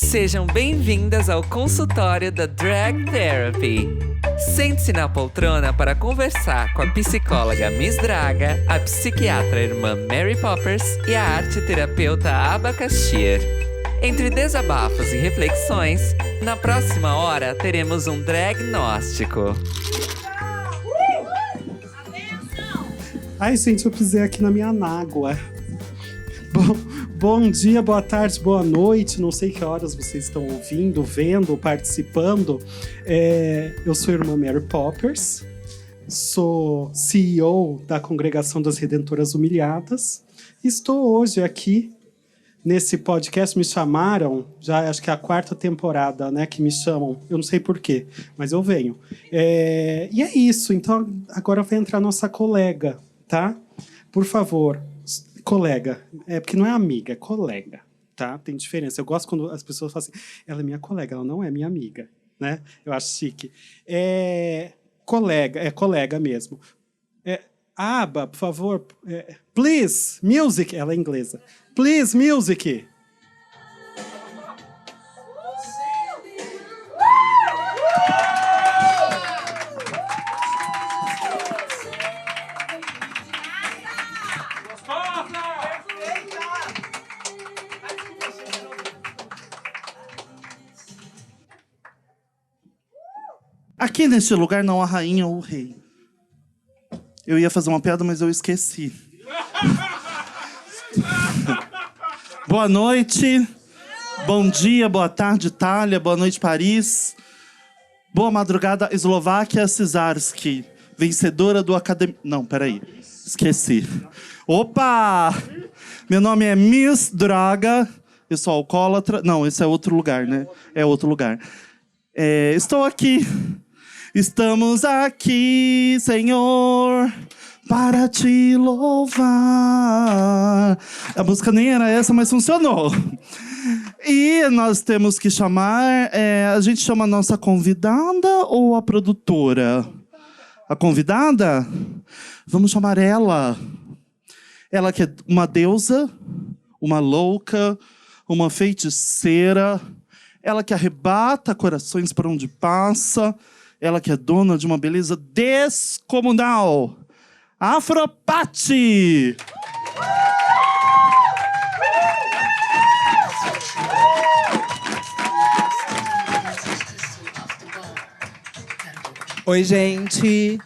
Sejam bem-vindas ao consultório da Drag Therapy. Sente-se na poltrona para conversar com a psicóloga Miss Draga, a psiquiatra irmã Mary Poppers e a arte-terapeuta Abacaxir. Entre desabafos e reflexões, na próxima hora teremos um dragnóstico. Ai, gente, eu pisei aqui na minha anágua. Bom dia, boa tarde, boa noite. Não sei que horas vocês estão ouvindo, vendo, participando. Eu sou a irmã Mary Poppers. Sou CEO da Congregação das Redentoras Humilhadas. Estou hoje aqui nesse podcast. Me chamaram, já acho que é a 4ª temporada, né, que me chamam. Eu não sei porquê, mas eu venho. E é isso. Então, agora vai entrar nossa colega, tá? Por favor, colega. Porque não é amiga, é colega, tá? Tem diferença. Eu gosto quando as pessoas falam assim, ela é minha colega, ela não é minha amiga, né? Eu acho chique. Colega mesmo. Aba, por favor. Please, music. Ela é inglesa. Please, music. Aqui neste lugar não há rainha ou rei. Eu ia fazer uma piada, mas eu esqueci. Boa noite, bom dia, boa tarde, Itália, boa noite, Paris. Boa madrugada, Eslováquia, Cesarski, vencedora do Academia... Não, peraí, esqueci. Opa! Meu nome é Miss Draga, eu sou alcoólatra... Não, esse é outro lugar, né? É outro lugar. Estou aqui. Estamos aqui, Senhor, para te louvar. A música nem era essa, mas funcionou. E nós temos que chamar... a gente chama a nossa convidada ou a produtora? A convidada? Vamos chamar ela. Ela que é uma deusa, uma louca, uma feiticeira. Ela que arrebata corações por onde passa. Ela que é dona de uma beleza descomunal. Afropati! Oi, gente.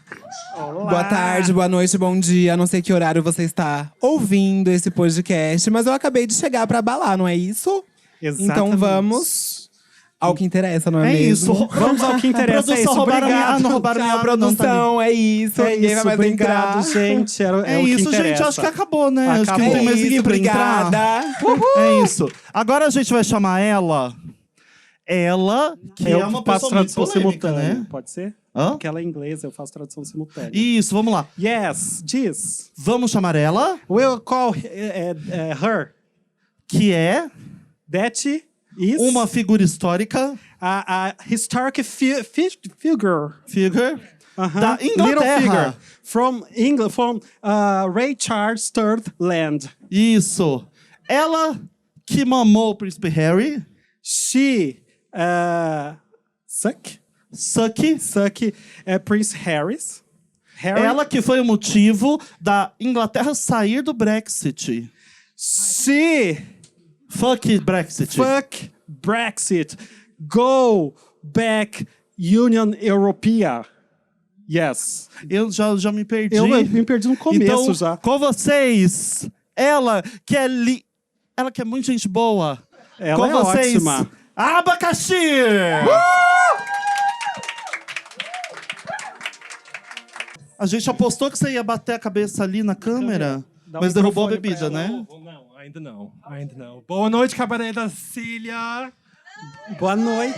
Olá. Boa tarde, boa noite, bom dia. Não sei que horário você está ouvindo esse podcast, mas eu acabei de chegar pra balar, não é isso? Exatamente. Então vamos ao que interessa, não é mesmo? Isso. Vamos ao que interessa. A produção roubaram Obrigado. não roubaram Tchau, minha produção, é isso. Ninguém vai mais obrigado, entrar. gente. É É o que isso, interessa. gente. Acho que acabou, né? Acho que não Acabou. tem mais ninguém isso, pra entrar. obrigada. É isso. Agora a gente vai chamar ela. Ela, que Eu é uma faço pessoa muito tradução polêmica, simultânea. né? Pode ser? Hã? Porque ela é inglesa, eu faço tradução simultânea. Isso, vamos lá. Yes, diz. Vamos chamar ela, We'll call her. que é That is uma figura histórica, a historic figure. figure, da Little figure. Inglaterra. From England, from Ray Charles III land. Isso. Ela que mamou o príncipe Harry, She suck Prince Harry. ela que foi o motivo da Inglaterra sair do Brexit. She Fuck Brexit. fuck Brexit. Go back Union European. Yes. Eu já me perdi. Eu me perdi no começo então, já. com vocês, ela que é ela que é muito gente boa. Ela com é vocês, ótima. Abacaxir! A gente apostou que você ia bater a cabeça ali na câmera, Dá um mas derrubou a microfone bebida, pra ela. né? Não, ainda não. Boa noite, Cabaré da Cília. Boa noite.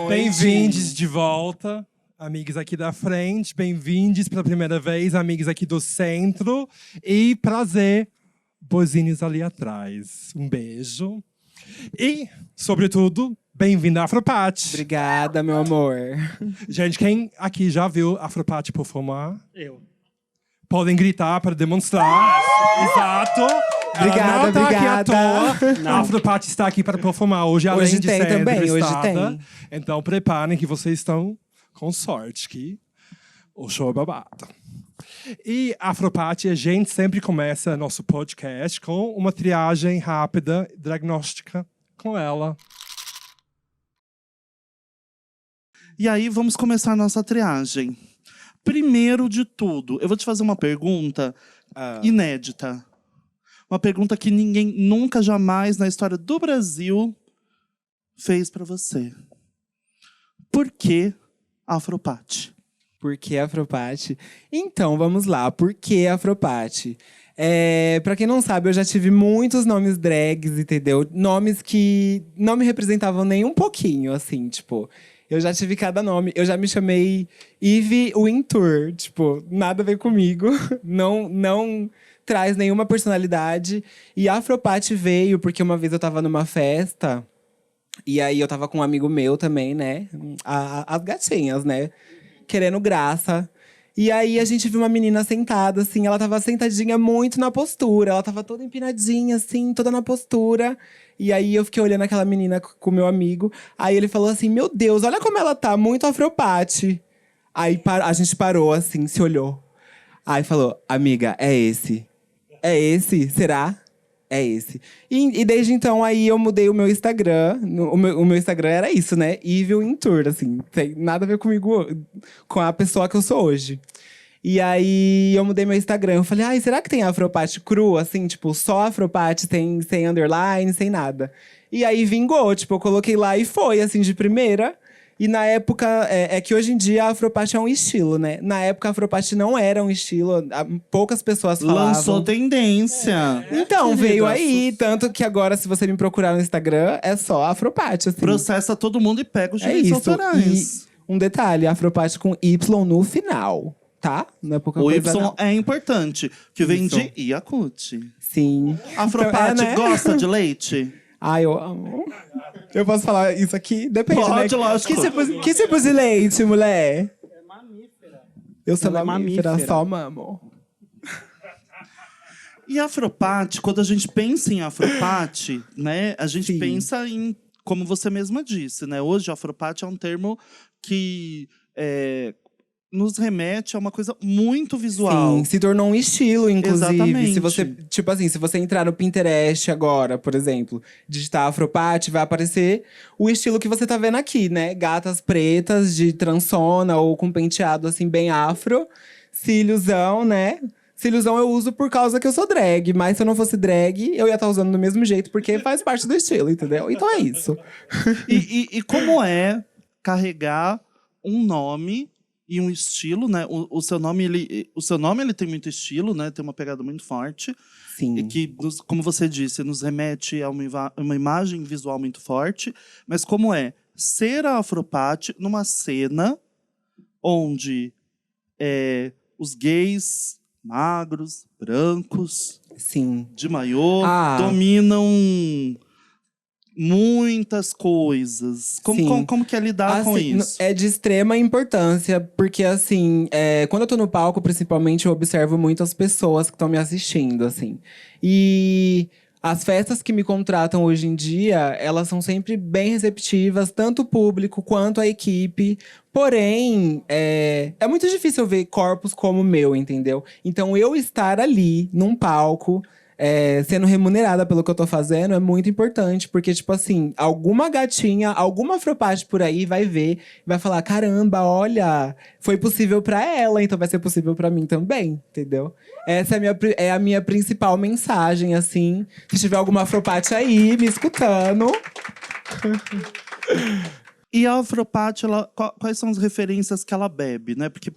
Bem-vindos de volta, amigos aqui da frente. Bem-vindos pela primeira vez, amigos aqui do centro. E prazer, bozinhos ali atrás. Um beijo. E, sobretudo, bem-vindo à Afropati. Obrigada, meu amor. Gente, quem aqui já viu a Afropati performar? Eu. Podem gritar para demonstrar. Exato. Obrigada, não tá aqui à obrigada. toa. A Afropate está aqui para performar hoje, além Hoje de tem ser também, hoje entrevistada. tem. Então preparem que vocês estão com sorte, que o show é babado. E Afropate, a gente sempre começa nosso podcast com uma triagem rápida, diagnóstica com ela. E aí, vamos começar a nossa triagem. Primeiro de tudo, eu vou te fazer uma pergunta inédita. Uma pergunta que ninguém nunca, jamais, na história do Brasil, fez pra você. Por que Afropate? Por que Afropate? Então, vamos lá. Por que Afropate? Pra quem não sabe, eu já tive muitos nomes drags, entendeu? Nomes que não me representavam nem um pouquinho, assim, tipo... Eu já tive cada nome. Eu já me chamei Eve Wintour. Tipo, nada a ver comigo. Não traz nenhuma personalidade. E a Afropate veio porque uma vez eu tava numa festa... E aí eu tava com um amigo meu também, né? As gatinhas, né? Querendo graça. E aí a gente viu uma menina sentada, assim. Ela tava sentadinha muito na postura. Ela tava toda empinadinha, assim, toda na postura. E aí eu fiquei olhando aquela menina com o meu amigo. Aí ele falou assim, meu Deus, olha como ela tá, muito Afropate. Aí a gente parou, assim, se olhou. Aí falou, amiga, é esse. É esse? Será? É esse. E desde então, aí eu mudei o meu Instagram. O meu Instagram era isso, né? Evil in Tour, assim. Tem nada a ver comigo, com a pessoa que eu sou hoje. E aí eu mudei meu Instagram. Eu falei, ai, será que tem Afropate cru? Assim, tipo, só Afropate, sem underline, sem nada. E aí vingou, tipo, eu coloquei lá e foi, assim, de primeira. E na época, é que hoje em dia a Afropate é um estilo, né? Na época a Afropate não era um estilo, poucas pessoas falavam. Lançou tendência. Então, Querida, veio aí, tanto que agora, se você me procurar no Instagram, é só Afropate, assim. Processa todo mundo e pega os É direitos isso. autorais. E um detalhe, Afropate com Y no final, tá? Não é pouca O coisa, Y não. é importante, que vem Isso. de Yakut. Sim. Afropate Então, né? gosta de leite? Ai, eu amo. Eu posso falar isso aqui? Depende, Pode, né? lógico. Que tipo de leite, mulher? É mamífera. Eu sou Ela é mamífera, mamífera. só mamo. E Afropate, quando a gente pensa em Afropate, né, a gente Sim. pensa em, como você mesma disse, né? Hoje, Afropate é um termo que nos remete a uma coisa muito visual. Sim, se tornou um estilo, inclusive. Exatamente. Se você, tipo assim, se você entrar no Pinterest agora, por exemplo, digitar Afropate, vai aparecer o estilo que você tá vendo aqui, né? Gatas pretas de trançona ou com penteado assim bem afro, cíliozão, né? Cíliozão eu uso por causa que eu sou drag, mas se eu não fosse drag, eu ia estar usando do mesmo jeito, porque faz parte do estilo, entendeu? Então é isso. E como é carregar um nome e um estilo, né? O seu nome, ele tem muito estilo, né? Tem uma pegada muito forte. Sim. E que, como você disse, nos remete a uma imagem visual muito forte. Mas como é ser a Afropate numa cena onde os gays magros, brancos, Sim. de maiô, Ah. dominam muitas coisas. Sim. Como que é lidar com Assim, isso? é de extrema importância, porque assim, quando eu tô no palco, principalmente, eu observo muito as pessoas que estão me assistindo, assim. E as festas que me contratam hoje em dia, elas são sempre bem receptivas, tanto o público quanto a equipe. Porém, é muito difícil eu ver corpos como o meu, entendeu? Então, eu estar ali, num palco, sendo remunerada pelo que eu tô fazendo, é muito importante. Porque, tipo assim, alguma gatinha, alguma Afropate por aí vai ver, vai falar, caramba, olha, foi possível pra ela, então vai ser possível pra mim também, entendeu? Essa é a minha principal mensagem, assim. Se tiver alguma Afropate aí, me escutando. E a Afropate, quais são as referências que ela bebe, né? Porque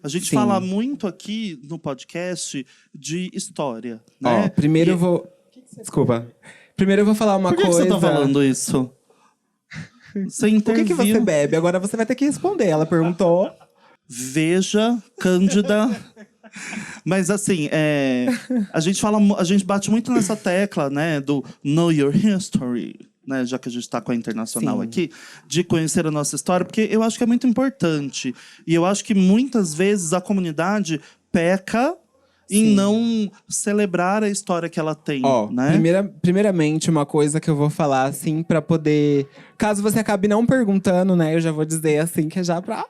a gente Sim. fala muito aqui no podcast de história, né? Ó, primeiro eu vou... Desculpa. Primeiro eu vou falar uma Por que coisa... você tá falando isso? Você O interviu. que você bebe? Agora você vai ter que responder. Ela perguntou. Veja, Cândida. Mas assim, a gente bate muito nessa tecla, né, do Know Your History, né, já que a gente está com a internacional Sim. aqui, de conhecer a nossa história, porque eu acho que é muito importante. E eu acho que muitas vezes a comunidade peca em Sim. não celebrar a história que ela tem, Ó, né? primeiramente, uma coisa que eu vou falar, assim, pra poder… Caso você acabe não perguntando, né? Eu já vou dizer, assim, que é já pra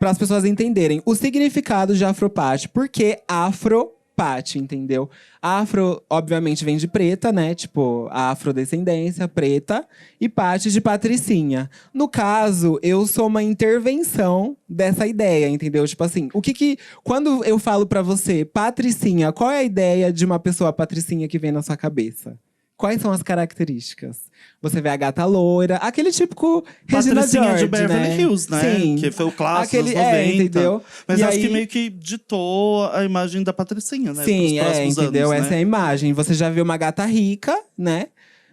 as pessoas entenderem. O significado de Afropate. Por que Afropate, entendeu? Afro, obviamente, vem de preta, né? Tipo, a afrodescendência, preta. E Pate de patricinha. No caso, eu sou uma intervenção dessa ideia, entendeu? Tipo assim, quando eu falo pra você, patricinha, qual é a ideia de uma pessoa patricinha que vem na sua cabeça? Quais são as características? Você vê a gata loira, aquele típico Regina Patricinha George, de Beverly né? Hills, né? Sim. Que foi o clássico dos 90. Entendeu? Mas E acho aí, que meio que ditou a imagem da Patricinha, né? sim, pros próximos entendeu? anos, Essa né? é a imagem. Você já vê uma gata rica, né?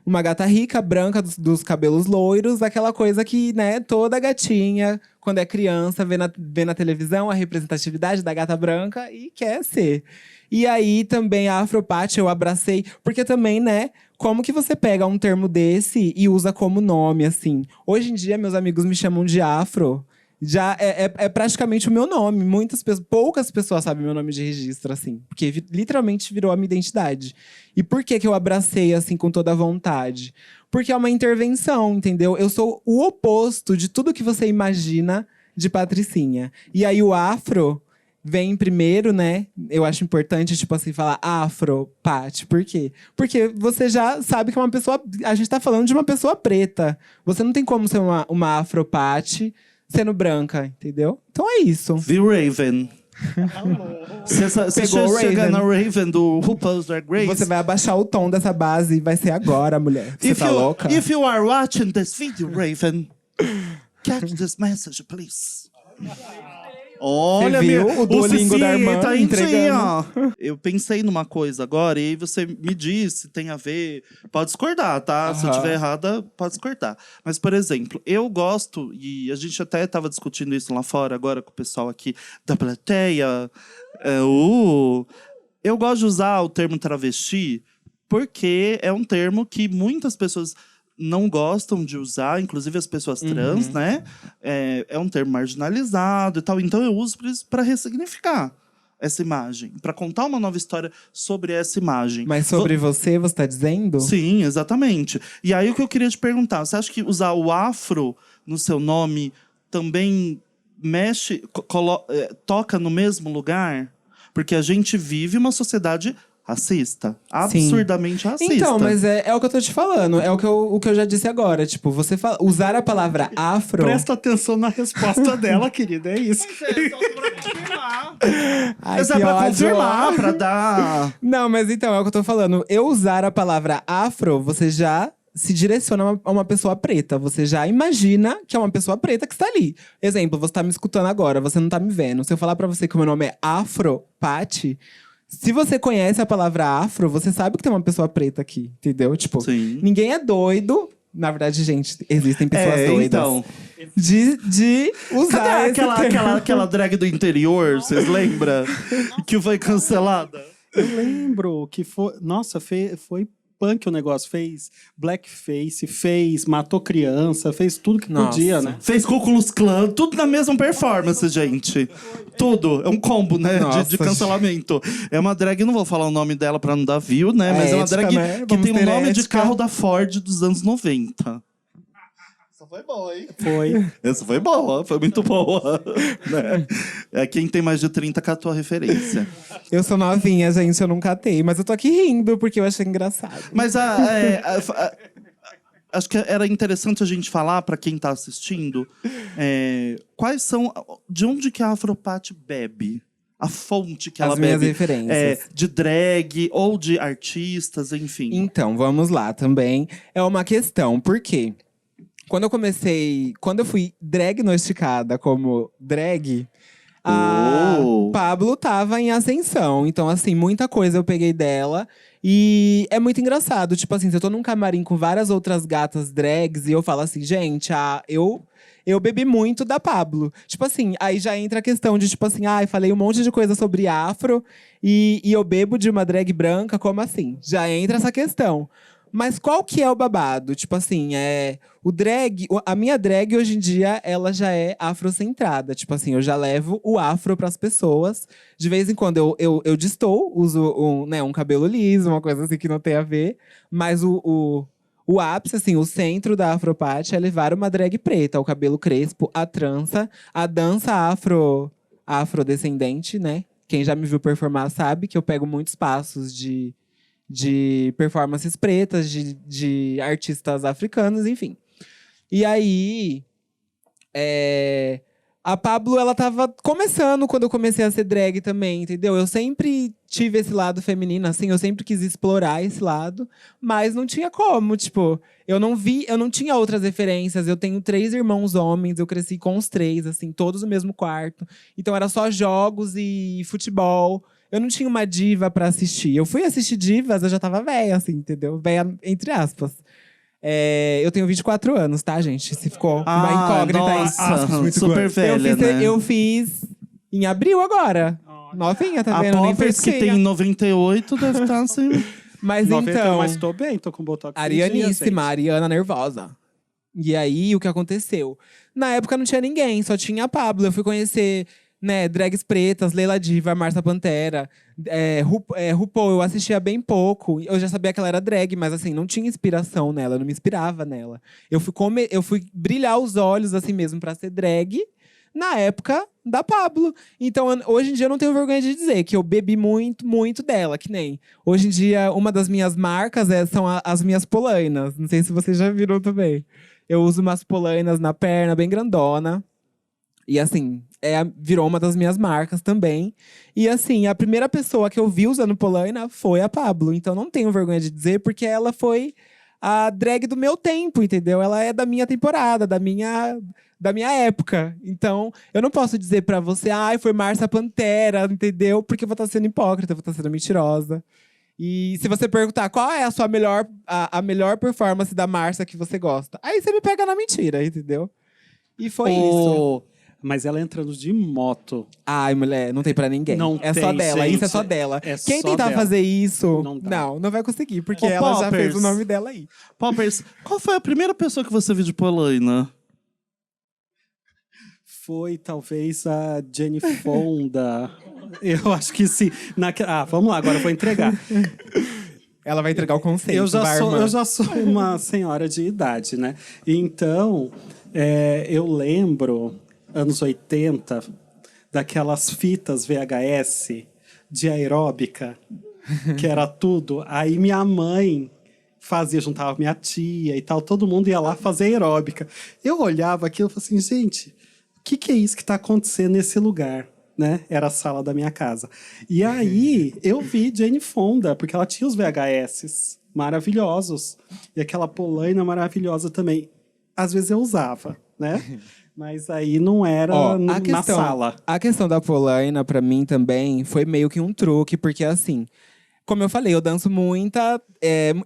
Uma gata rica, branca, dos cabelos loiros. Aquela coisa que, né, toda gatinha, quando é criança, vê na televisão a representatividade da gata branca e quer ser. E aí, também, a Afropate eu abracei. Porque também, né, como que você pega um termo desse e usa como nome, assim? Hoje em dia, meus amigos me chamam de Afro. Já é praticamente o meu nome. Poucas pessoas sabem meu nome de registro, assim. Porque literalmente virou a minha identidade. E por que eu abracei, assim, com toda a vontade? Porque é uma intervenção, entendeu? Eu sou o oposto de tudo que você imagina de patricinha. E aí o afro vem primeiro, né? Eu acho importante, tipo assim, falar Afropate. Por quê? Porque você já sabe que é uma pessoa… A gente tá falando de uma pessoa preta. Você não tem como ser uma Afropate sendo branca, entendeu? Então é isso. Viu, Raven? Você Pegou o chega Raven. na Raven do RuPaul's Drag Race. Você vai abaixar o tom dessa base e vai ser agora, mulher. Você tá louca? If you are watching this video, Raven, catch this message, please. Olha, Você viu o Duolingo da irmã tá indo aí, entregando? ó. Eu pensei numa coisa agora e aí você me disse, tem a ver… Pode discordar, tá? Se eu Aham. estiver errada, pode discordar. Mas, por exemplo, eu gosto, e a gente até estava discutindo isso lá fora agora com o pessoal aqui da plateia. Eu gosto de usar o termo travesti porque é um termo que muitas pessoas não gostam de usar, inclusive as pessoas trans, né? É um termo marginalizado e tal. Então eu uso para ressignificar essa imagem, para contar uma nova história sobre essa imagem. Mas sobre você tá dizendo? Sim, exatamente. E aí o que eu queria te perguntar, você acha que usar o afro no seu nome também mexe, toca no mesmo lugar? Porque a gente vive uma sociedade racista. Absurdamente racista. Então, mas é o que eu tô te falando. É o que eu já disse agora. Tipo, usar a palavra afro… Presta atenção na resposta dela, querida. É isso. Ai, Mas é que pra ódio. confirmar, pra dar… Não, mas então, é o que eu tô falando. Eu usar a palavra afro, você já se direciona a uma pessoa preta. Você já imagina que é uma pessoa preta que está ali. Exemplo, você tá me escutando agora, você não tá me vendo. Se eu falar pra você que o meu nome é Afropate… Se você conhece a palavra afro, você sabe que tem uma pessoa preta aqui, entendeu? Tipo, Sim. ninguém é doido. Na verdade, gente, existem pessoas doidas. Então. De usar Cadê esse termo. aquela drag do interior, vocês lembram? Que foi cancelada. Eu lembro que foi… Nossa, foi punk o negócio. Fez blackface, matou criança, fez tudo que Nossa. podia, né? Fez Ku Klux Klan, tudo na mesma performance, gente. Tudo. É um combo, né? Nossa. De cancelamento. É uma drag, não vou falar o nome dela pra não dar view, né? Mas é uma ética, drag né? que Vamos tem o ter nome de ética. carro da Ford dos anos 90. Essa foi boa, hein? Foi. Essa foi boa, foi muito boa. Né? Quem tem mais de 30 catou a referência. Eu sou novinha, gente, eu nunca catei. Mas eu tô aqui rindo, porque eu achei engraçado. Mas acho que era interessante a gente falar para quem tá assistindo quais são… De onde que a Afropate bebe? A fonte que ela As minhas bebe. referências. De drag ou de artistas, enfim. Então, vamos lá também. É uma questão, por quê? Quando eu fui diagnosticada como drag, a Pablo tava em ascensão. Então, assim, muita coisa eu peguei dela. E é muito engraçado. Tipo assim, se eu tô num camarim com várias outras gatas drags e eu falo assim, gente, eu bebi muito da Pablo. Tipo assim, aí já entra a questão de, tipo assim, falei um monte de coisa sobre afro e eu bebo de uma drag branca, como assim? Já entra essa questão. Mas qual que é o babado? Tipo assim, a minha drag hoje em dia, ela já é afrocentrada. Tipo assim, eu já levo o afro pras pessoas. De vez em quando eu destoo, uso um cabelo liso, uma coisa assim que não tem a ver. Mas o ápice, assim, o centro da Afropate é levar uma drag preta, o cabelo crespo, a trança, a dança afrodescendente, né? Quem já me viu performar sabe que eu pego muitos passos de performances pretas, de artistas africanos, enfim. E aí, a Pablo, ela tava começando quando eu comecei a ser drag também, entendeu? Eu sempre tive esse lado feminino, assim, eu sempre quis explorar esse lado, mas não tinha como, tipo, eu não tinha outras referências. Eu tenho 3 irmãos homens, eu cresci com os 3, assim, todos no mesmo quarto. Então era só jogos e futebol. Eu não tinha uma diva pra assistir. Eu fui assistir divas, eu já tava velha, assim, entendeu? Velha, entre aspas. Eu tenho 24 anos, tá, gente? Se ficou uma incógnita nossa, aí. super velha, né? Eu fiz em abril agora. Novinha, tá vendo? A Nem Poppers, que fresquinha. tem 98, deve estar assim… Mas 90, então… mas tô bem, tô com botox. em dia, Arianíssima, gente. Ariana nervosa. E aí, o que aconteceu? Na época não tinha ninguém, só tinha a Pablo. Eu fui conhecer, né, drags pretas, Leila Diva, Marcia Pantera, RuPaul. Eu assistia bem pouco. Eu já sabia que ela era drag, mas assim, não tinha inspiração nela, eu não me inspirava nela. Eu fui brilhar os olhos, assim mesmo, pra ser drag na época da Pablo. Então, hoje em dia, eu não tenho vergonha de dizer que eu bebi muito, muito dela. Que nem… Hoje em dia, uma das minhas marcas são as minhas polainas. Não sei se vocês já viram também. Eu uso umas polainas na perna, bem grandona. E assim, virou uma das minhas marcas também. E assim, a primeira pessoa que eu vi usando polaina foi a Pablo. Então, não tenho vergonha de dizer, porque ela foi a drag do meu tempo, entendeu? Ela é da minha temporada, da minha época. Então, eu não posso dizer pra você, foi Marcia Pantera, entendeu? Porque eu vou estar sendo hipócrita, eu vou estar sendo mentirosa. E se você perguntar qual é a melhor performance da Marcia que você gosta, aí você me pega na mentira, entendeu? E foi isso. Mas ela entrando de moto. Ai, mulher, não tem pra ninguém. Não é tem, só dela, gente. isso é só dela. É Quem só tentar dela. fazer isso, Não dá. não vai conseguir, porque Ô, ela já Poppers. fez o nome dela aí. Poppers, qual foi a primeira pessoa que você viu de polaina? Foi talvez a Jenny Fonda. Eu acho que sim. Vamos lá, agora eu vou entregar. Ela vai entregar o conceito. Eu irmã. já sou uma senhora de idade, né? Então, eu lembro, anos 80, daquelas fitas VHS de aeróbica, que era tudo. Aí minha mãe juntava minha tia e tal, todo mundo ia lá fazer aeróbica. Eu olhava aquilo e falava assim, gente, o que é isso que está acontecendo nesse lugar? Né? Era a sala da minha casa. E aí, eu vi Jane Fonda, porque ela tinha os VHS maravilhosos. E aquela polaina maravilhosa também. Às vezes eu usava, né? Mas aí não era na sala. A questão da polaina, pra mim, também, foi meio que um truque. Porque, assim, como eu falei, eu danço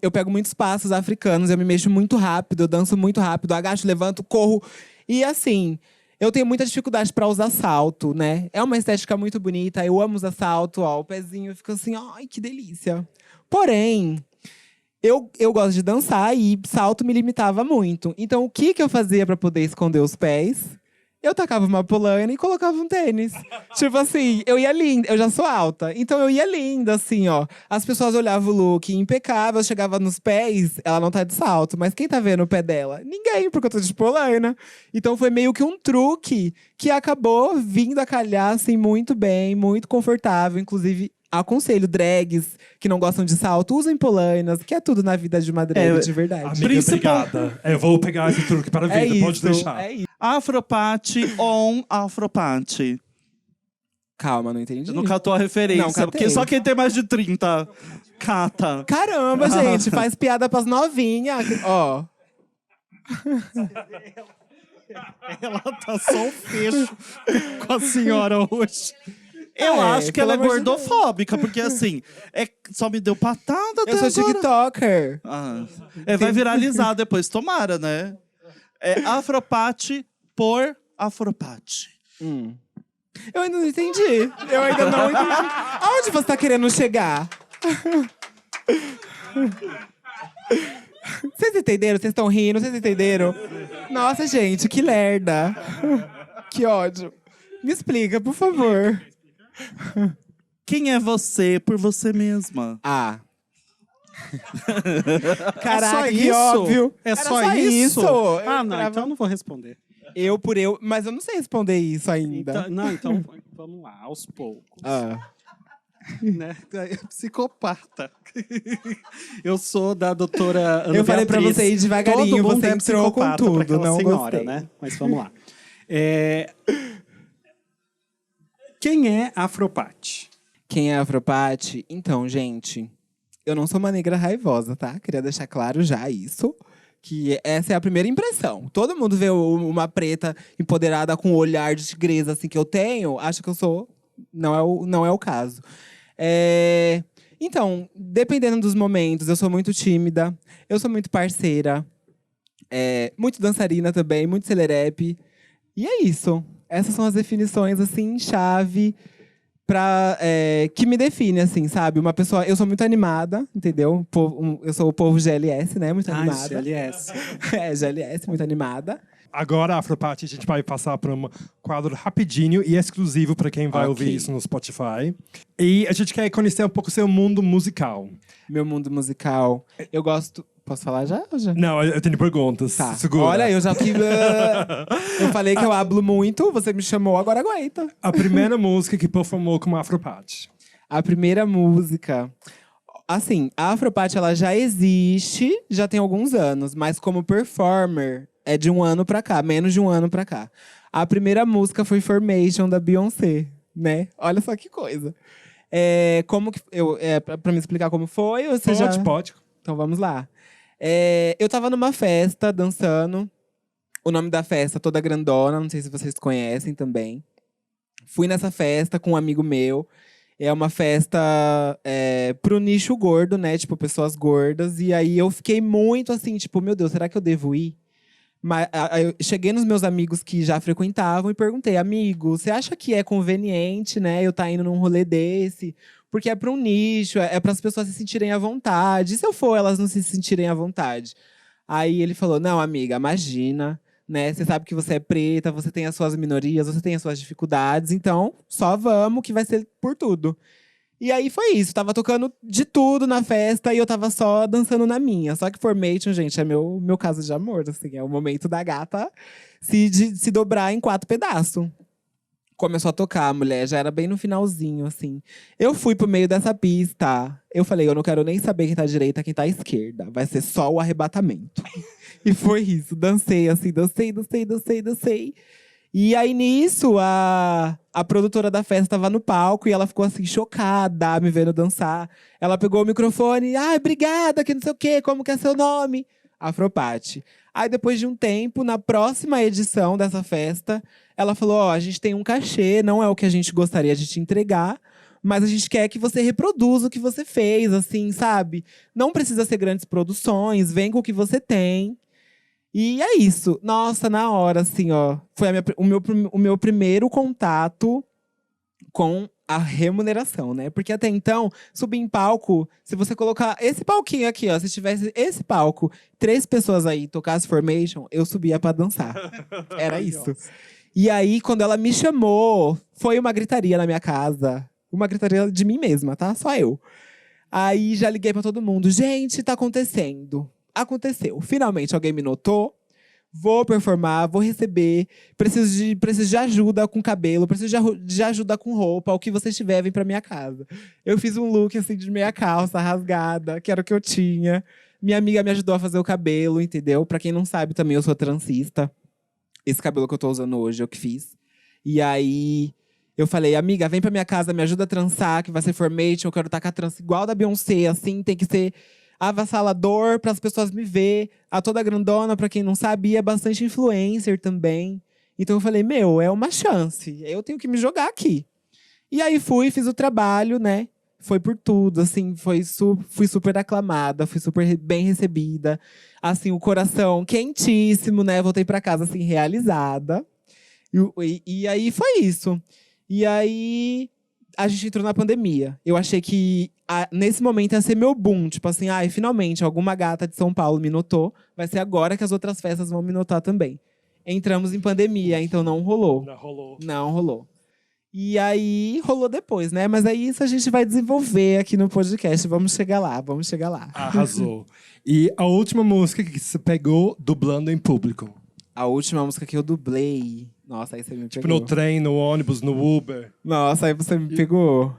eu pego muitos passos africanos, eu me mexo muito rápido, eu danço muito rápido, agacho, levanto, corro. E, assim… Eu tenho muita dificuldade pra usar salto, né? É uma estética muito bonita, eu amo usar salto, ó. O pezinho fica assim, ai, que delícia. Porém, eu gosto de dançar e salto me limitava muito. Então, o que eu fazia pra poder esconder os pés? Eu tacava uma polaina e colocava um tênis. Tipo assim, eu ia linda, eu já sou alta. Então eu ia linda, assim, ó. As pessoas olhavam o look impecável, chegava nos pés, ela não tá de salto. Mas quem tá vendo o pé dela? Ninguém, porque eu tô de polaina. Então foi meio que um truque que acabou vindo a calhar, assim, muito bem, muito confortável. Inclusive, aconselho drags que não gostam de salto, usem polainas, que é tudo na vida de uma drag de verdade. Amiga, obrigada. Eu vou pegar esse truque para a vida, pode deixar. É isso. Afropate on Afropate. Calma, não entendi. Eu não catou a referência, Não, catei. porque só quem tem mais de 30 cata. Caramba, gente, faz piada pras novinhas. Ó. Ela tá só o fecho com a senhora hoje. Eu acho que ela é pelo amor de gordofóbica, porque assim, só me deu patada até Eu sou agora. TikToker. Vai viralizar depois, tomara, né? É Afropate por Afropate. Eu ainda não entendi. Eu ainda não entendi. Aonde você tá querendo chegar? Vocês entenderam? Vocês estão rindo? Vocês entenderam? Nossa, gente, que lerda. Que ódio. Me explica, por favor. Quem é você por você mesma? Ah. Caraca, é só que isso? óbvio. É Era só isso? Eu Ah, não, trava- então eu não vou responder. Eu por eu, mas eu não sei responder isso ainda. Então vamos lá, aos poucos. Ah. Né? Psicopata. Eu sou da doutora Ana Eu falei pra Beatriz. você ir devagarinho, Todo mundo você é entrou com psicopata pra tudo, aquela não senhora, gostei. né? Mas vamos lá. Quem é Afropate? Quem é Afropate? Então, gente, eu não sou uma negra raivosa, tá? Queria deixar claro já isso. Que essa é a primeira impressão. Todo mundo vê uma preta empoderada com um olhar de tigresa assim que eu tenho, acha que eu sou. Não é o caso. Então, dependendo dos momentos, eu sou muito tímida, eu sou muito parceira, muito dançarina também, muito celerepe. E é isso. Essas são as definições, assim, chave que me define, assim, sabe? Uma pessoa. Eu sou muito animada, entendeu? Eu sou o povo GLS, né? Muito animada. GLS. GLS, muito animada. Agora, Afropate, a gente vai passar para um quadro rapidinho e exclusivo para quem vai ouvir isso no Spotify. E a gente quer conhecer um pouco o seu mundo musical. Meu mundo musical. Eu gosto. Posso falar já? Ou já? Não, eu tenho perguntas. Tá. Segura. Olha, eu já que. Eu falei que eu hablo muito, você me chamou, agora aguenta. A primeira música que performou como Afropate. A primeira música. Assim, a Afropate ela já existe, já tem alguns anos, mas como performer é de um ano pra cá, menos de um ano pra cá. A primeira música foi Formation da Beyoncé, né? Olha só que coisa. Como que pra me explicar como foi? Ou você Pode. Então vamos lá. Eu tava numa festa dançando. O nome da festa Toda Grandona, não sei se vocês conhecem também. Fui nessa festa com um amigo meu. É uma festa pro nicho gordo, né? Tipo, pessoas gordas. E aí eu fiquei muito assim, tipo, meu Deus, será que eu devo ir? Mas aí eu cheguei nos meus amigos que já frequentavam e perguntei, amigo, você acha que é conveniente, né? Eu tá indo num rolê desse? Porque é para um nicho, é para as pessoas se sentirem à vontade. E se eu for, elas não se sentirem à vontade? Aí ele falou, não, amiga, imagina, né? Você sabe que você é preta, você tem as suas minorias, você tem as suas dificuldades. Então, só vamos que vai ser por tudo. E aí foi isso, tava tocando de tudo na festa e eu tava só dançando na minha. Só que Formation, gente, é meu caso de amor, assim. É o momento da gata se dobrar em 4 pedaços. Começou a tocar, a mulher já era bem no finalzinho, assim. Eu fui pro meio dessa pista. Eu falei, eu não quero nem saber quem tá à direita, quem tá à esquerda. Vai ser só o arrebatamento. E foi isso. Dancei, assim, dancei. E aí, nisso, a produtora da festa tava no palco e ela ficou, assim, chocada, me vendo dançar. Ela pegou o microfone. Obrigada, que não sei o quê. Como que é seu nome? Afropate. Aí, depois de um tempo, na próxima edição dessa festa, ela falou, a gente tem um cachê, não é o que a gente gostaria de te entregar, mas a gente quer que você reproduza o que você fez, assim, sabe? Não precisa ser grandes produções, vem com o que você tem. E é isso. Nossa, na hora, assim, foi o meu primeiro contato com a remuneração, né? Porque até então, subir em palco, se você colocar esse palquinho aqui, se tivesse esse palco, 3 pessoas aí tocasse Formation, eu subia pra dançar. Era isso. E aí, quando ela me chamou, foi uma gritaria na minha casa. Uma gritaria de mim mesma, tá? Só eu. Aí já liguei pra todo mundo. Gente, tá acontecendo. Aconteceu. Finalmente alguém me notou. Vou performar, vou receber. Preciso de ajuda com cabelo, preciso de ajuda com roupa. O que vocês tiverem, vem pra minha casa. Eu fiz um look assim de meia calça rasgada, que era o que eu tinha. Minha amiga me ajudou a fazer o cabelo, entendeu? Pra quem não sabe, também eu sou transista. Esse cabelo que eu tô usando hoje, eu que fiz. E aí, eu falei, amiga, vem pra minha casa, me ajuda a trançar, que vai ser Formation. Eu quero tacar a trança igual da Beyoncé, assim, tem que ser avassalador para as pessoas me ver. A Toda Grandona, para quem não sabia, é bastante influencer também. Então eu falei, é uma chance. Eu tenho que me jogar aqui. E aí fiz o trabalho, né? Foi por tudo, assim, fui super aclamada, fui super bem recebida. Assim, o coração quentíssimo, né? Voltei para casa, assim, realizada. E aí foi isso. E aí a gente entrou na pandemia. Eu achei que nesse momento ia ser meu boom. Tipo assim, ai, finalmente, alguma gata de São Paulo me notou. Vai ser agora que as outras festas vão me notar também. Entramos em pandemia, então não rolou. Não rolou. Não rolou. E aí, rolou depois, né? Mas aí isso a gente vai desenvolver aqui no podcast. Vamos chegar lá, vamos chegar lá. Arrasou. E a última música que você pegou dublando em público? A última música que eu dublei… Nossa, aí você me Tipo, pegou. no trem, no ônibus, no Uber. Nossa, aí você me pegou.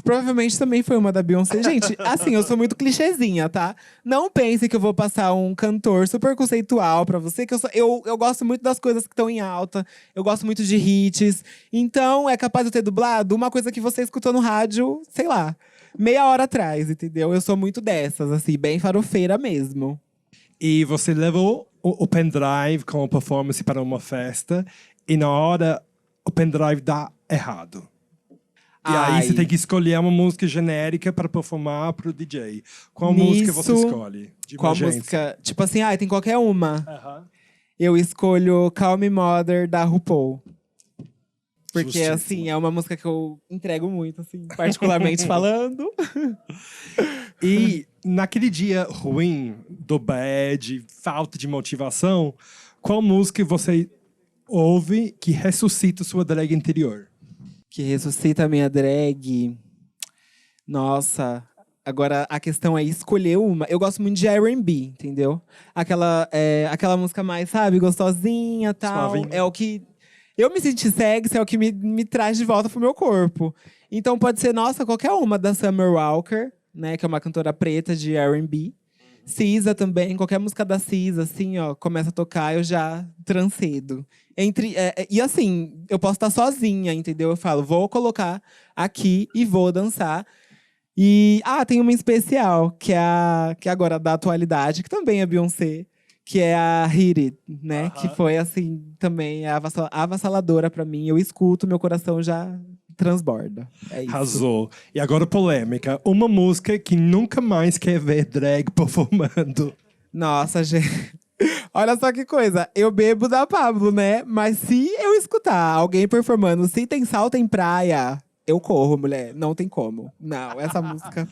Provavelmente também foi uma da Beyoncé. Gente, assim, eu sou muito clichêzinha, tá? Não pense que eu vou passar um cantor super conceitual pra você, que eu gosto muito das coisas que estão em alta. Eu gosto muito de hits. Então, é capaz de eu ter dublado uma coisa que você escutou no rádio, sei lá, meia hora atrás, entendeu? Eu sou muito dessas, assim, bem farofeira mesmo. E você levou o pendrive com a performance para uma festa. E na hora, o pendrive dá errado. E aí você tem que escolher uma música genérica para performar pro DJ. Qual música você escolhe? De Qual emergência? música? Tipo assim, tem qualquer uma. Aham. Eu escolho Call Me Mother, da RuPaul. Porque, Justíssimo. assim, é uma música que eu entrego muito, assim, particularmente falando. E naquele dia ruim, do bad, falta de motivação, qual música você ouve que ressuscita sua drag interior? Que ressuscita a minha drag. Nossa, agora a questão é escolher uma. Eu gosto muito de R&B, entendeu? Aquela música mais, sabe, gostosinha e tal. Suavinha. É o que… Eu me senti sexy, é o que me traz de volta pro meu corpo. Então pode ser, nossa, qualquer uma da Summer Walker, né? Que é uma cantora preta de R&B. Cisa também, qualquer música da Cisa, assim, ó, começa a tocar, eu já trancedo. E assim, eu posso estar sozinha, entendeu? Eu falo, vou colocar aqui e vou dançar. E, tem uma em especial, que é agora da atualidade, que também é Beyoncé, que é a Hit It, né? Que foi, assim, também avassaladora pra mim. Eu escuto, meu coração já transborda. É isso. Arrasou. E agora polêmica. Uma música que nunca mais quer ver drag performando. Nossa, gente. Olha só que coisa. Eu bebo da Pablo, né? Mas se eu escutar alguém performando Se Tem Salto em Praia, eu corro, mulher. Não tem como. Não, essa música…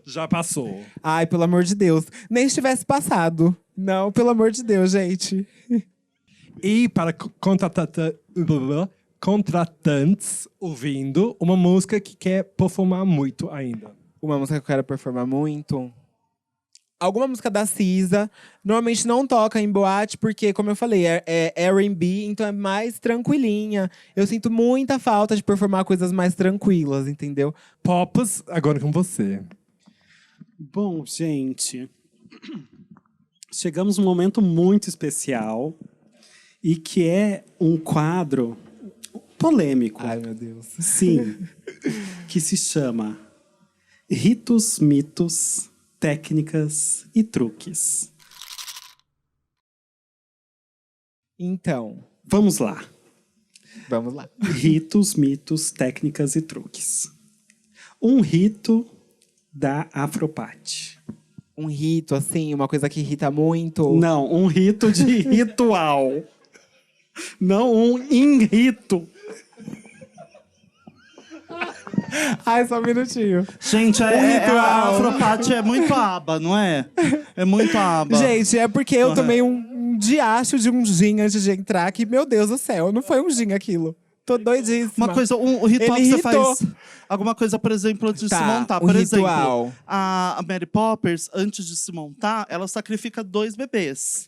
Já passou. Ai, pelo amor de Deus. Nem se tivesse passado. Não, pelo amor de Deus, gente. E para contratantes ouvindo, uma música que quer performar muito ainda. Uma música que eu quero performar muito… Alguma música da Cisa. Normalmente não toca em boate, porque, como eu falei, é R&B, então é mais tranquilinha. Eu sinto muita falta de performar coisas mais tranquilas, entendeu? Pops, agora com você. Bom, gente, chegamos num momento muito especial e que é um quadro polêmico. Ai, meu Deus. Sim, que se chama Ritos, Mitos, Técnicas e Truques. Então, Vamos lá. vamos lá. Ritos, mitos, técnicas e truques. Um rito da Afropate. Um rito, assim, uma coisa que irrita muito. Não, um rito de ritual. Não um inrito. Ai, só um minutinho. Gente, a ritual. Afropate é muito aba, não é? É muito aba. Gente, é porque eu tomei um diacho de um gin antes de entrar, que, meu Deus do céu, não foi um gin aquilo. Tô doidíssima. Uma coisa, um ritual Ele que você irritou. faz. Alguma coisa, por exemplo, antes de Tá, se montar. um Por ritual. exemplo, a Mary Poppers, antes de se montar, ela sacrifica 2 bebês.